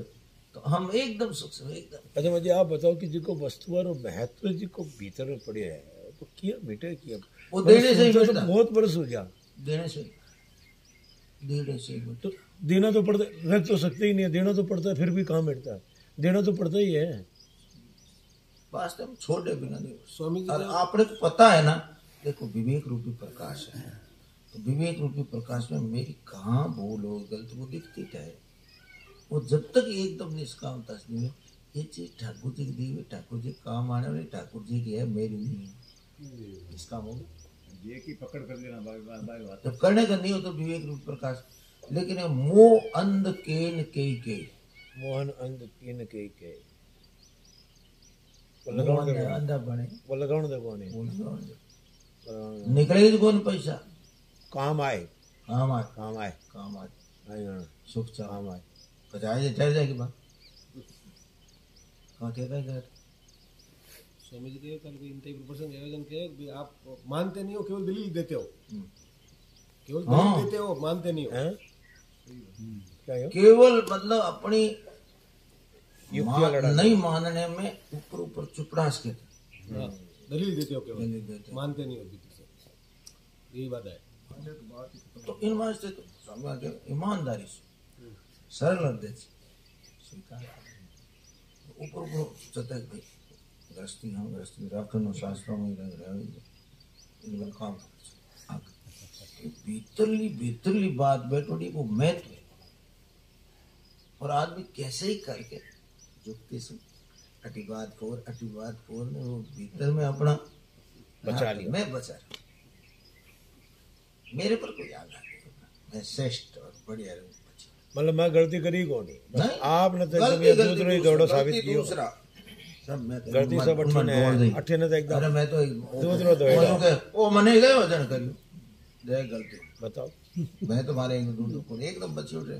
तो हम एकदम सूक्ष्म एकदम। अच्छा मुझे आप बताओ कि जिनको वस्तु और महत्व जिनको भीतर में पड़े है तो किया बेटे किया वो देने से ही तो मिलता, बहुत बरस हो गया, देने से ही मिलता। तो देना तो पड़ता, रख तो सकते ही नहीं है, देना तो पड़ता है, फिर भी कहाँ मिटता है, देना तो पड़ता ही है। वास्तव में छोड़े बिना नहीं। स्वामी जी और आपने को पता है ना, देखो विवेक रूपी प्रकाश है, तो विवेक रूपी प्रकाश में मेरी कहाँ भूल हो गलती वो दिखती है, वो जब तक एकदम निष्कामता से नहीं है, ये चीज ठाकुर जी की दी हुई, ठाकुर जी काम आने वाली, ठाकुर जी की है, मेरी नहीं है, निष्काम हो ये की पकड़ कर लेना बाई बात। जब करने का नहीं हो तो विवेक रूपी प्रकाश। लेकिन ये मोह अंध केन के मोहन अंध किन के अंधा बने, वो लगाउन दे कौन है, निकले कौन पैसा, काम आए, काम आए, काम आए, काम आए, हाँ, सुख चाह काम आए। जाए ठहर जाएगी बात, कहाँ कहता है स्वामी जी कल कोई प्रसंग आयोजन किया, आप मानते नहीं हो, केवल दलील देते हो, केवल हाँ। दलील देते हो, मानते नहीं हो। हैं? क्या है? केवल मतलब अपनी युक्तियां लड़ा नहीं मानने में ऊपर ऊपर चुपड़ास के हाँ, दलील देते हो केवल, दलील देते। मानते नहीं हो भीतर से। यही बात है। तो इन वास्ते तो समझ के ईमानदारी से सरल हृदय से स्वीकार ऊपर ऊपर सतत भाई गृहस्थी हम गृहस्थी राखनो शास्त्रों में रह रहे इनका काम भीतरली बात बैठोड़ी वो महत्व है। और आदमी कैसे ही करके जुक्ति से अटिवाद को ने वो भीतर में अपना बचा लिया। मैं बचा रहा हूं। मेरे पर कोई आघात नहीं होगा, मैं श्रेष्ठ और बढ़िया रहूं। मतलब मैं गलती करी कौन नहीं, बस नहीं, आपने तो गलती- एकदम गलती दूसरे ही दूसरा, दौड़ो गलती साबित कियो। दूसरा। सब मैं गलती सब अट्ठी ने अट्ठी ने तो अरे एकदम मैं तो दूसरो दौड़ो। ओ मने गए वजन करियो दे गलती बताओ। मैं तुम्हारे एक दूध को एकदम बची उठ रहे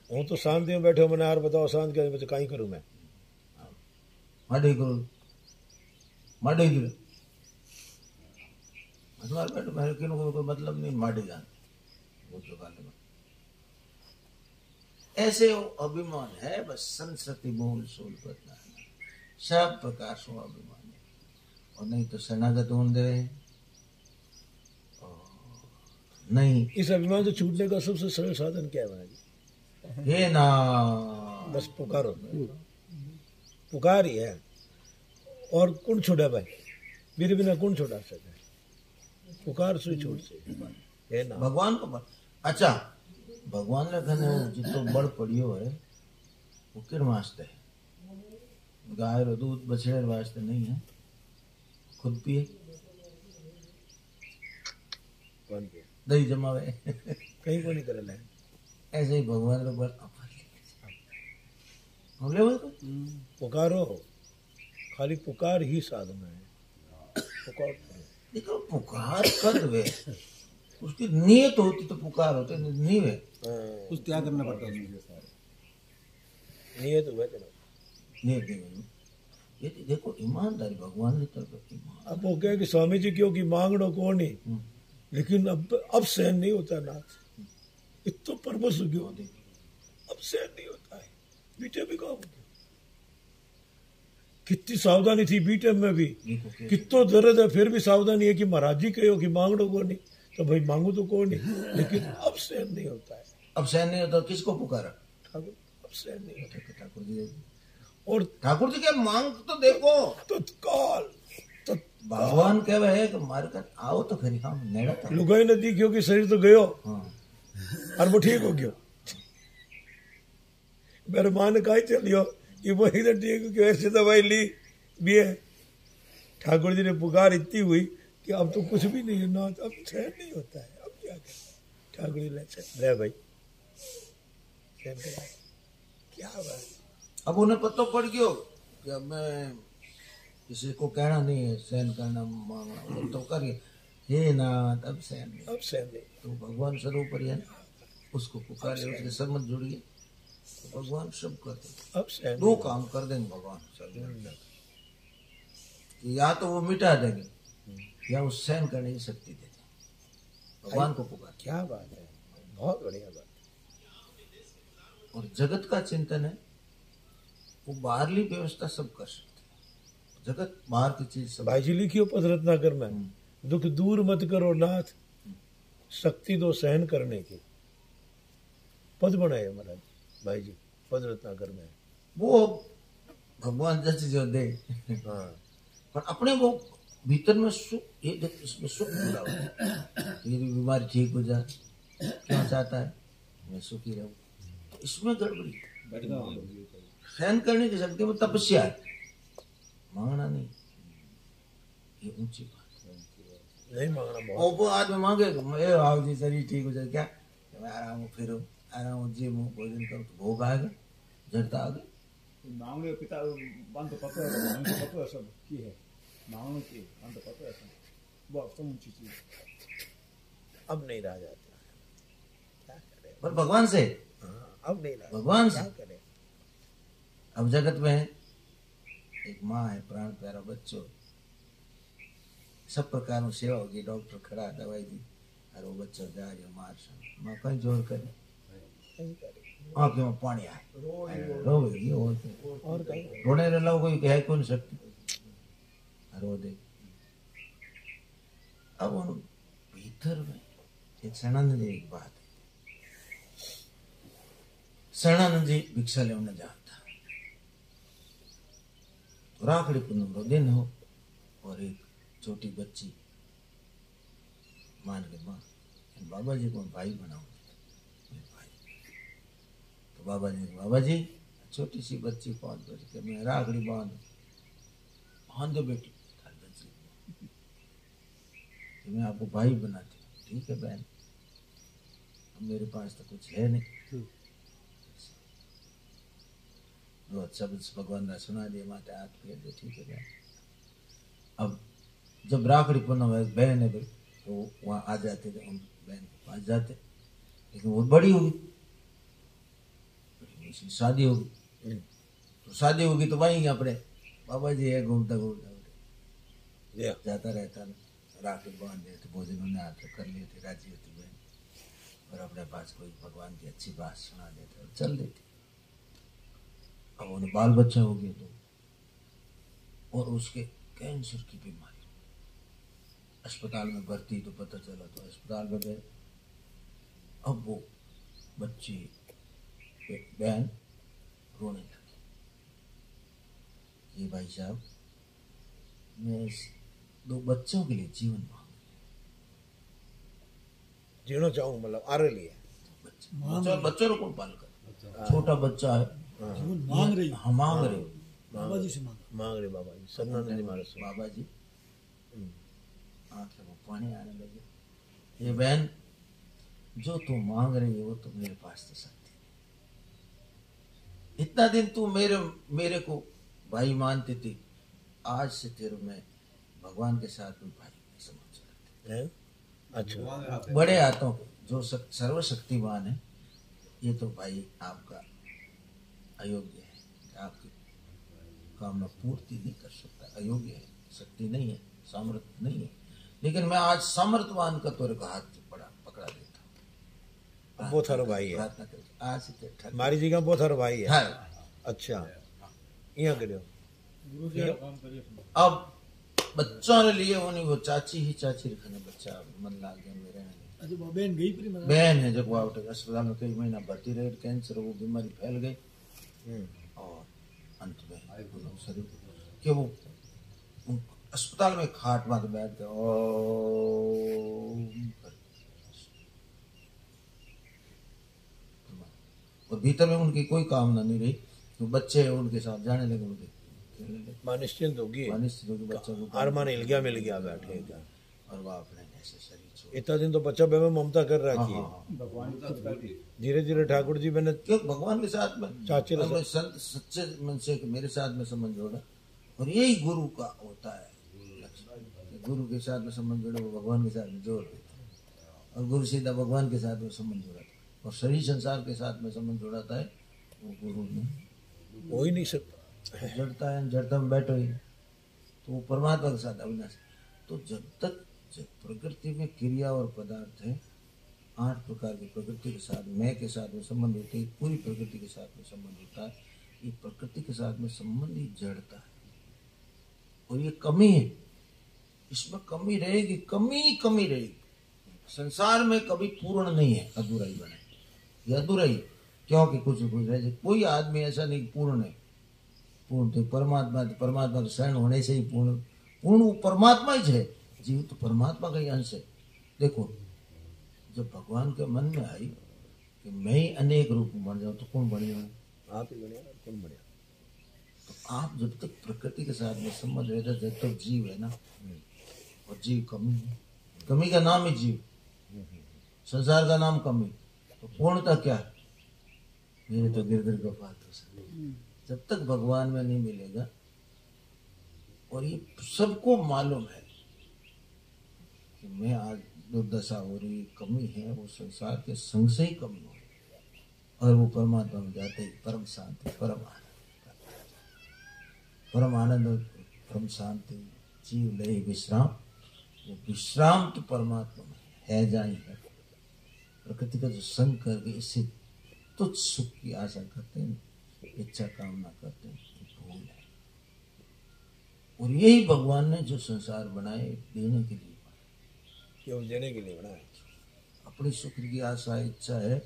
हूँ तो शांति में बैठे हो, मैंने यार बताओ शांत क्या बच्चे कहीं करूँ मैं। माडे करो माडे गिरे तुम्हारे बैठो मेरे किन को कोई मतलब नहीं माडे जान वो जो गाने में ऐसे वो अभिमान है बस संस्कृति मूल सोल बदला सब प्रकार से अभिमान है। और नहीं तो शरणागत होंगे नहीं इस अभिमान से छूटने का सबसे सरल साधन क्या है महाराज? ये ना बस पुकारो, पुकार ही है। और कौन छोड़ा भाई, मेरे बिना कौन छोड़ा सके? पुकार से छोड़ से है ना। भगवान को अच्छा भगवान ने कहने जितो बड़ पड़ियो है वो किन वास्ते है? गाय रो दूध बछड़े वास्ते नहीं है, खुद पिए कौन पे दही जमावे कहीं को नहीं करे ले। ऐसे ही भगवान रो बड़ हम ले तो पुकारो, खाली पुकार ही साधना है। पुकार देखो पुकार कर वे उसकी नियत होती तो पुकार होते नहीं वे कुछ त्याग करना पड़ता है मुझे। नियत हुआ चलो। नियत नहीं ये तो देखो ईमानदारी भगवान की तरफ ईमान। अब वो कहे कि स्वामी जी क्यों कि मांगड़ो कौन ही, लेकिन अब सहन नहीं होता नाथ, इतो परमस क्यों अब सहन नहीं होता है। बीटे भी कहो कितनी सावधानी थी बीटे में भी, कितो दर्द है फिर भी सावधानी है कि महाराज जी कहो कि मांगड़ो कौन नहीं, तो भाई मांगू तो कौन नहीं, लेकिन अब सहन नहीं होता है। अब सहन नहीं होता किसको पुकारा? ठाकुर अब सहन नहीं होता। ठाकुर जी और ठाकुर जी के मांग तो देखो तत्काल भगवान कह रहे कि मार कर आओ तो खरी हम नेड़ा था लुगाई ने दी क्योंकि शरीर तो गयो हाँ और वो ठीक हो गयो। मेरे मां ने कहा चलियो कि वो इधर ठीक क्यों ऐसे दवाई ली भी है। ठाकुर जी ने पुकार इतनी हुई कि अब तो कुछ भी नहीं है ना, अब सहन नहीं होता है, अब क्या करें। ठाकुर जी ले भाई सहन करा क्या बात। अब उन्हें पता पड़ गयो कि अब मैं किसी को कहना नहीं है सहन करना मांगना तो करिए हे ना तब सहन नहीं अब सहन नहीं। तो भगवान सर्वोपरि है ना उसको पुकारिए उसके सम्मत जुड़िए तो भगवान सब कर देंगे। अब सहन दो काम कर देंगे भगवान सब या तो वो मिटा देंगे या वो सहन करने की शक्ति दे देंगे। भगवान को पुकार क्या बात है, बहुत बढ़िया बात। और जगत का चिंतन है वो बाहरली व्यवस्था सब कर सकते हैं। जगत बाहर की चीज सब भाई जी लिखियो पद रत्नाकर में, दुख दूर मत करो नाथ, शक्ति दो सहन करने की। पद बनाए महाराज भाई जी पद रत्नाकर में। वो भगवान जैसे जो दे हाँ पर अपने वो भीतर में सुख ये देख इसमें सुख पूरा हो ये बीमारी ठीक हो जाए क्यों चाहता है मैं सुखी रहूं तो इसमें गड़बड़ी सहन करने की शक्ति में तपस्या है मांगना नहीं ये ऊंची बात है। नहीं मांगना बहुत। और वो आदमी मांगे मैं आओ जी शरीर ठीक हो जाए क्या मैं आराम हूँ फिर आराम हूँ जी मुँह भोजन करूँ तो भोग आ गए जड़ता आ गई मांगने पिता मन तो पता है मन तो पता है सब की है मांगने की मन तो पता है सब वो सब ऊंची चीज अब नहीं रहा जाता क्या करे। पर भगवान से हाँ, अब नहीं रहा भगवान क्या से करे। अब जगत में एक माँ है प्राण प्यारा बच्चों सब प्रकार की सेवा होगी डॉक्टर खड़ा दवाई दी और वो बच्चा जा रही मार मैं कहीं जोर करे आंखें में पानी आए रोएगी और कहीं रोने रहा कोई कह कौन सकती रो दे। अब उन भीतर में एक शरणानंद जी एक बात है, शरणानंद जी भिक्षा लेने जाता तो राखड़ी पूनम रो दिन हो और एक छोटी बच्ची मान के माँ बाबा जी को भाई बनाओ भाई। तो बाबा जी छोटी सी बच्ची 5 बजे के मैं राखड़ी बांध दो बेटी तो मैं आपको भाई बनाती हूँ। ठीक है बहन, अब मेरे पास तो कुछ है नहीं। बहुत शब्द भगवान ने सुना दिया, माता हाथ फेर दे। ठीक है बहन। अब जब राखड़ी पूनम है बहन है भाई तो वहाँ आ जाते थे, हम बहन के पास जाते, लेकिन वो बड़ी होगी, शादी होगी तो शादी होगी तो वहीं अपने बाबा जी है घूमता जाता रहता ना, राखड़ी बांध देते, भोजन उन्हें हाथ कर लिए थे, राजी होती बहन और अपने पास कोई भगवान की अच्छी बात सुना देते और चल देती। अब उन्हें बाल बच्चा हो गया तो और उसके कैंसर की बीमारी, अस्पताल में भर्ती तो पता चला तो अस्पताल में गए। अब वो बच्ची बहन रोने लगी, ये भाई साहब मैं 2 बच्चों के लिए जीवन मांग जीना चाहूँ मतलब आ रही है बच्चों को कौन पाल कर, छोटा बच्चा है जीवन मांग रही, हाँ मांग रहे बाबा जी से मांग रहे बाबा जी, शरणानंद जी महाराज से। बाबा जी आंखें में पानी आने लगे, ये बहन जो तू मांग रही है वो तो मेरे पास तो सकती है। इतना दिन तू मेरे को भाई मानती थी, आज से तेरे में भगवान के साथ में भाई समझ रखते हैं। अच्छा, बड़े हाथों जो सर्वशक्तिमान है, ये तो भाई आपका अयोग्य है, आपकी कामना पूर्ति नहीं कर सकता, अयोग्य है, शक्ति नहीं है, सामर्थ्य नहीं है। लेकिन मैं आज सामर्थ्यवान का तोरे को हाथ पकड़ा देता हूँ। वो थारो भाई है, आज से हमारी जगह वो थारो भाई है। हाँ। अच्छा, यहाँ करियो। अब बच्चों ने लिए उन्हें वो चाची रखने, बच्चा मन लाग गया मेरे। अच्छा बहन गई प्री मतलब बहन है जब वो अस्पताल में कई महीना भर्ती रहे, कैंसर वो बीमारी फैल गई और अंत में शरीर कि वो अस्पताल में खाट मार बैठ गए और भीतर में उनकी कोई कामना नहीं रही, तो बच्चे उनके साथ जाने लगे, उनके खेलने लगे, निश्चिंत होगी बच्चों को अरमान हिल गया बैठे और वह अपने ऐसे शरीर छोड़। इतना दिन तो बच्चा बेबे ममता कर रखी है। धीरे धीरे ठाकुर जी मैंने क्यों भगवान के साथ में चाचे सच्चे मन से मेरे साथ में संबंध जोड़ा, और यही गुरु का होता है लक्ष्य। गुरु के साथ में संबंध जोड़े वो भगवान के साथ में जोड़ देते हैं, और गुरु सीधा भगवान के साथ में संबंध जोड़ाता है, और शरीर संसार के साथ में संबंध जोड़ाता है वो गुरु नहीं हो ही नहीं सकता। जड़ता है, जड़ता में बैठो ही तो वो परमात्मा के साथ अविनाश। तो जब तक प्रकृति में क्रिया और पदार्थ है, 8 प्रकार की प्रकृति के साथ मैं के साथ में संबंध होते हैं, पूरी प्रकृति के साथ में संबंध होता है। ये प्रकृति के साथ में संबंध ही जड़ता है, और ये कमी है, इसमें कमी रहेगी, कमी रहेगी। संसार में कभी पूर्ण नहीं है, अधूरा ही बने, ये अधूरा ही, क्योंकि कुछ रह जाए। कोई आदमी ऐसा नहीं पूर्ण है, पूर्ण तो परमात्मा के शरण होने से ही पूर्ण वो परमात्मा ही है। जीव तो परमात्मा का ही अंश है। देखो जब भगवान के मन में आई कि मैं ही अनेक रूप में बन जाऊं तो कौन बनेगा? आप ही बनेगा, कौन बनेगा? तो आप जब तक प्रकृति के साथ में संबंध रहता जब तक जीव है ना, और जीव कमी है, कमी का नाम ही जीव, संसार का नाम कमी, तो पूर्णता क्या है? मेरे तो गिरगिर गोपाल तो जब तक भगवान में नहीं मिलेगा, और ये सबको मालूम है कि मैं आज दुर्दशा हो रही, कमी है, वो संसार के संग से ही कमी हो रही, और वो परमात्मा में जाते ही परम शांति, परम आनंद, परम शांति, जीव लय विश्राम। वो विश्राम तो परमात्मा में है जाई है। प्रकृति का जो संग करके इससे तुच्छ सुख की आशा करते हैं, इच्छा कामना करते हैं, ये भूल है। और यही भगवान ने जो संसार बनाए देने के लिए बनाए, केवल देने के लिए बना है। अपनी सुख की आशा इच्छा है,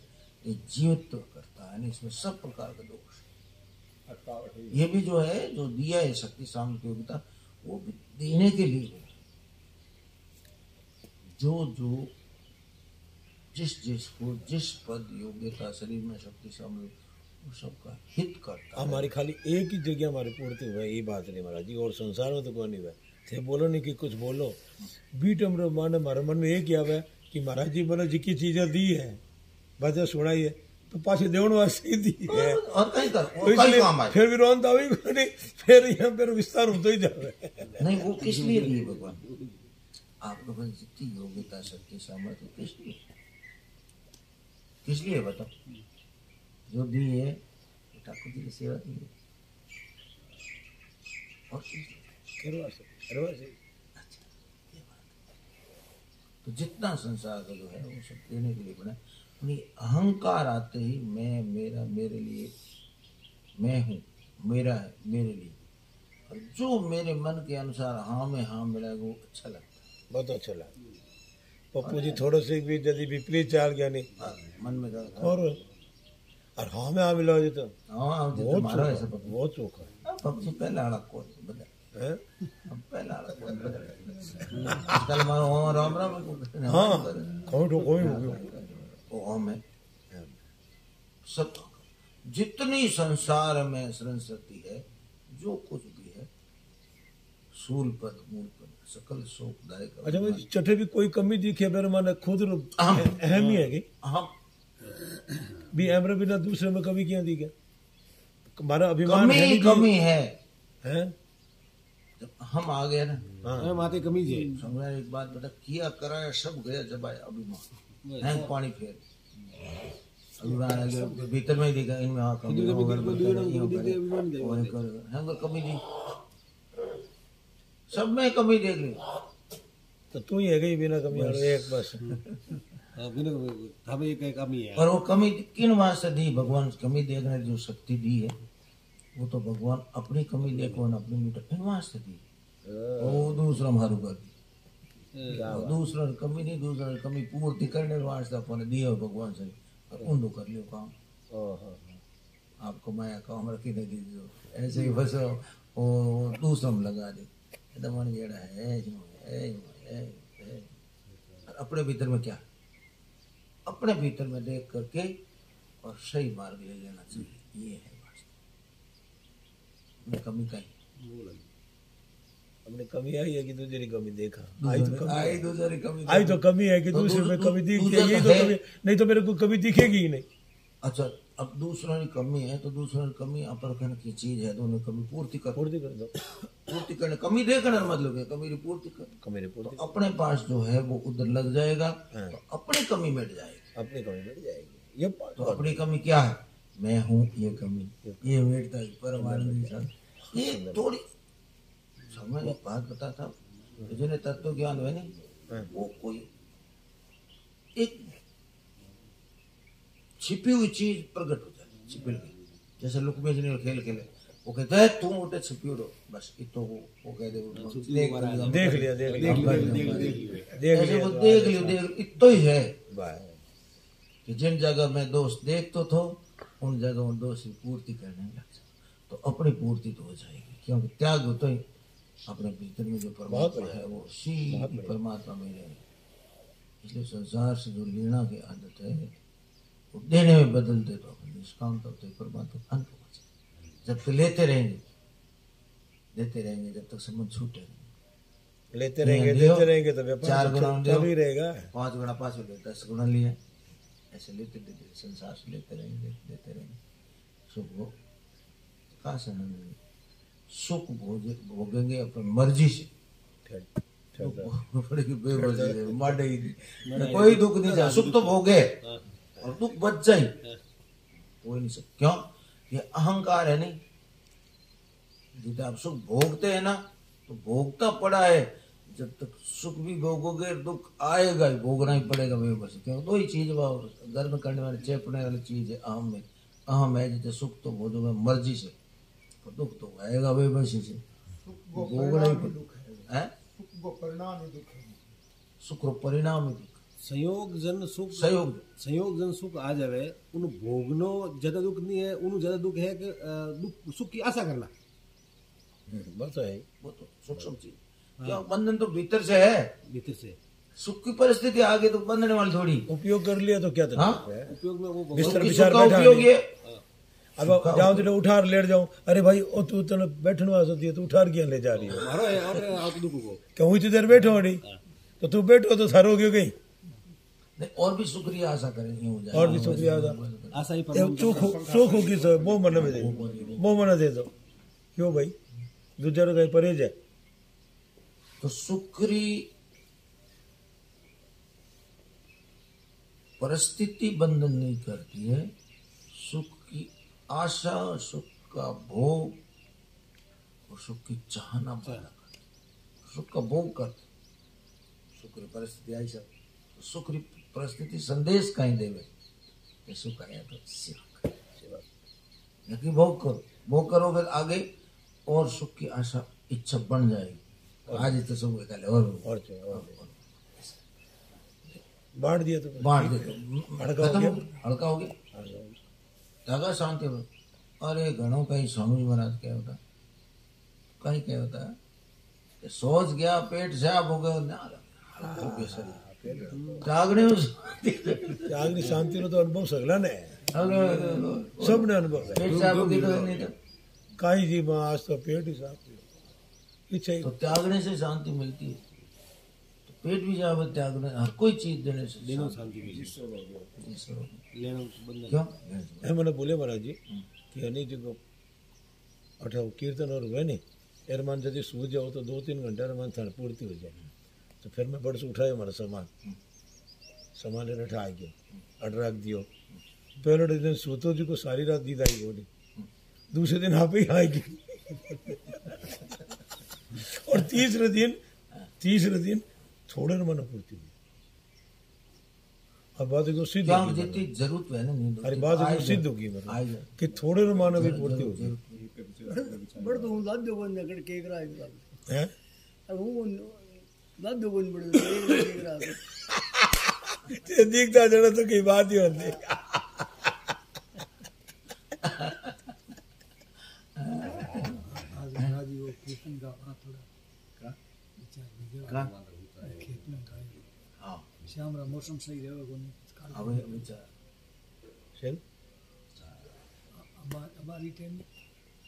ये जीवित्व करता है, इसमें सब प्रकार का दोष है। ये भी जो है जो दिया है शक्ति सामर्थ्य योग्यता, वो भी देने के लिए है। जो जिसको जिस पद योग्यता शरीर में शक्ति सामर्थ्य, वो सबका हित करता है। हमारी खाली एक ही जगह हमारी पूर्ति हुआ, ये बात नहीं महाराज जी, और संसार में तो कोई नहीं हुआ। थे बोलो नहीं कि कुछ बोलो, बीट हमरे माने हमारे मन में एक आवे कि महाराज जी बोलो जी की चीजें दी है, वजह सुनाई है, तो पाछे देवन वास्ते ही दी है, और कहीं कर तो वो कहीं काम आए। फिर भी रोन दावी नहीं, फिर यहाँ पर विस्तार होता ही जावे। नहीं, वो किस लिए दिए भगवान? आपके पास जितनी योग्यता शक्ति सामर्थ्य किस लिए बताओ? जो दी है ठाकुर जी की सेवा की है, और किस लिए? करवा से अच्छा, ये बात है। तो जितना संसार का जो है वो सब देने के लिए बना। अपनी अहंकार आते ही मैं, मेरा, मेरे लिए, मैं हूँ, मेरा है, मेरे लिए, और जो मेरे मन के अनुसार हाँ में हाँ मिलाएगा वो अच्छा लगता है। बहुत अच्छा लगा। पप्पू जी थोड़ा से भी यदि विपरीत चाल गया नहीं मन में और हाँ में हाँ मिला जी तो हाँ बहुत मारा ऐसा चोखा, बहुत चोखा है। पक्षी पहला आड़ा कोई बदल, हैं? अब पहला आड़ा कोई बदल। आजकल मारो हाँ राम राम हाँ कोई तो कोई हो गया। वो हम है सब। जितनी संसार में संस्कृति है, जो कुछ भी है, सूल पद मूल पद सकल शोकदायक। अच्छा भाई चटे भी कोई कमी दिखे मेरे माने खुद अहम ही है कि हम भी अमर बिना दूसरे में कमी क्या दी गया? हमारा अभिमान है कमी नहीं कमी है। हैं? जब हम आ गए ना, हाँ माते कमी है। समझा एक बात बता, किया कराया सब गया जब आया अभिमान है, पानी फेर अभिमान आ गया भीतर में ही देखा इनमें हाँ कमी है, कमी दी सब में कमी देख ली। तो तू ही है गई बिना कमी वाला एक बस। हमें एक कमी है। और वो कमी किन वास्ते दी? भगवान कमी देखने की जो शक्ति दी है, वो तो भगवान अपनी कमी देखो अपनी मीटर इन वास्ते दी। वो दूसरा मारू कर दी, दूसरा कमी नहीं, दूसरा कमी पूर्ति करने वास्ते अपने दिया भगवान से, उन कर लियो काम। आपको माया काम रखी नहीं दीजिए, ऐसे ही बस वो दूसरा में लगा दे। मन जेड़ा है अपने भीतर में क्या, अपने भीतर में देख करके और सही मार्ग ले लेना चाहिए। ये है वास्तव कमी का ही। हमने कमी आई है कि दूसरी कमी देखा, आई दूसरी कमी, आई तो कमी है कि दूसरे में कमी दिख गई, ये तो कमी नहीं तो मेरे को कमी दिखेगी ही नहीं। अच्छा, अब दूसरा की कमी है तो दूसरा की कमी अपरखन की चीज है, दोनों कमी पूर्ति कर दो, पूर्ति करने। कमी देखना मतलब है कमी की पूर्ति कर, कमी रिपोर्ट तो अपने पास जो है वो उधर लग जाएगा, तो अपनी कमी मिट जाएगी, अपनी कमी मिट जाएगी। ये तो अपनी कमी क्या है? मैं हूँ, ये कमी ये मिटता है परमानंद के साथ। ये थोड़ी समझ बात बता था, जिन्हें तत्व ज्ञान है नहीं, वो कोई एक छिपी हुई चीज प्रकट हो जाती, छिपी हुई, जैसे लुकमे जी खेल खेले, वो कहता है तुम उठे छिपी उड़ो, बस इतो वो कह दे देख लिया इतो ही है कि जिन जगह में दोष देख तो थो, उन जगह में दोष की पूर्ति करने लग जाए, तो अपनी पूर्ति तो हो जाएगी, क्योंकि त्याग होता ही अपने भीतर में जो परमात्मा है वो सीधी परमात्मा में रहेगी। इसलिए संसार से जो लेना की आदत है वो देने में बदल दे तो अपन निष्काम करते परमात्मा अंत हो जाए। जब तक लेते रहेंगे देते रहेंगे, जब तक संबंध छूटे लेते रहेंगे देते रहेंगे तो व्यापार 4 गुना चल ही रहेगा, 5 गुना 5 ले 10 गुना लिया, ऐसे लेते देते संसार से लेते रहेंगे देते रहेंगे। सुख भोग कहाँ से मिलेंगे? सुख भोगेंगे अपनी मर्जी से, बेमर्जी से माडे ही कोई दुख नहीं जा, सुख तो भोगे और दुख बच जाए कोई नहीं सकता। क्यों? ये अहंकार है नहीं। जितना आप सुख भोगते हैं ना, तो भोगता पड़ा है, जब तक सुख भी भोगोगे दुख आएगा ही, भोगना ही पड़ेगा वे बस। क्यों? दो ही चीज वो घर में करने वाली चेपने वाली चीज है अहम में। अहम है जैसे सुख तो भोगोगे मर्जी से, और दुख तो आएगा वे बसी से, भोगना ही पड़ेगा। है सुख को परिणाम ही दुख है, सुख को परिणाम ही दुख। संयोग जन सुख संयोग जन सुख आ जावे उन भोगनो ज्यादा दुख नहीं है, उन ज्यादा दुख है कि दुख सुख की आशा करना। बस है वो तो सूक्ष्म चीज। क्या बंधन तो भीतर से है, भीतर से सुख की परिस्थिति आगे तो बंधने वाली थोड़ी। उपयोग कर लिया तो क्या था? उपयोग में वो बिस्तर सुख बिछार का बैठा उपयोग ये अब जाऊं तो उठार लेट जाऊं, अरे भाई ओ तू तो बैठने वाला तो उठार क्यों ले जा रही हो? मारो है और आप दुख को क्या हुई देर बैठो अड़ी तो तू बैठो तो थारो क्यों गई? नहीं, और भी शुक्रिया आशा करेंगे हो जाए, और भी शुक्रिया आशा ही चोख होगी तो वो मन में दे, वो मन दे दो। क्यों भाई दूसरे का परहेज है तो शुक्री परिस्थिति बंधन नहीं करती है, सुख की आशा, सुख का भोग और सुख की चाहना पैदा करती, सुख का भोग करती। सुख की परिस्थिति आई सब तो सुख की परिस्थिति संदेश कहीं देवे सुख आया तो सेवा कर, भोग करो, भोग करोगे आगे और सुख की आशा इच्छा बन जाएगी। आज तो सब निकाले और बांट दिया तो बांट दे हल्का हो गया जगह शांति हो। अरे घणों कहीं स्वामी महाराज क्या होता, कहीं क्या होता है कि सोच गया पेट साफ हो गया त्यागनी शांति नो तो अनुभव सगला ने सब ने अनुभव पेट साफ हो गया तो नहीं था काई जी मां आज तो पेट ही साफ इच्छा तो त्यागने से शांति मिलती है। तो पेट भी साफ है त्यागने, हर कोई चीज देने से लेनो शांति मिली लेनो बंधन। क्यों मैंने बोले महाराज जी कि अनी जी को अठाओ कीर्तन और हुए नहीं एरमान यदि सो जाओ तो 2-3 घंटा एरमान थाने पूर्ति हो जाए। तो फिर मैं बड़ से उठाया हमारा सामान लेने उठा गया अट रख दियो। पहले दिन सोतो जी को सारी रात नींद आई बोली, दूसरे दिन आप ही आएगी और तीसरे दिन थोड़े मन पूर्ति हुई। अब बात को सिद्ध जितनी जरूरत है ना अरे बात को सिद्ध होगी मतलब कि थोड़े मन भी पूर्ति होगी। बड़ तो लाद दो बंद कर के करा हैं अब वो लाद दो बंद बड़ के करा ये दिखता जरा तो की बात ही होती आज वो कीर्तन का थोड़ा का खेत में गाय हां श्याम रा मौसम सही रहेगा कोनी अब विचार चल अब हमारी टाइम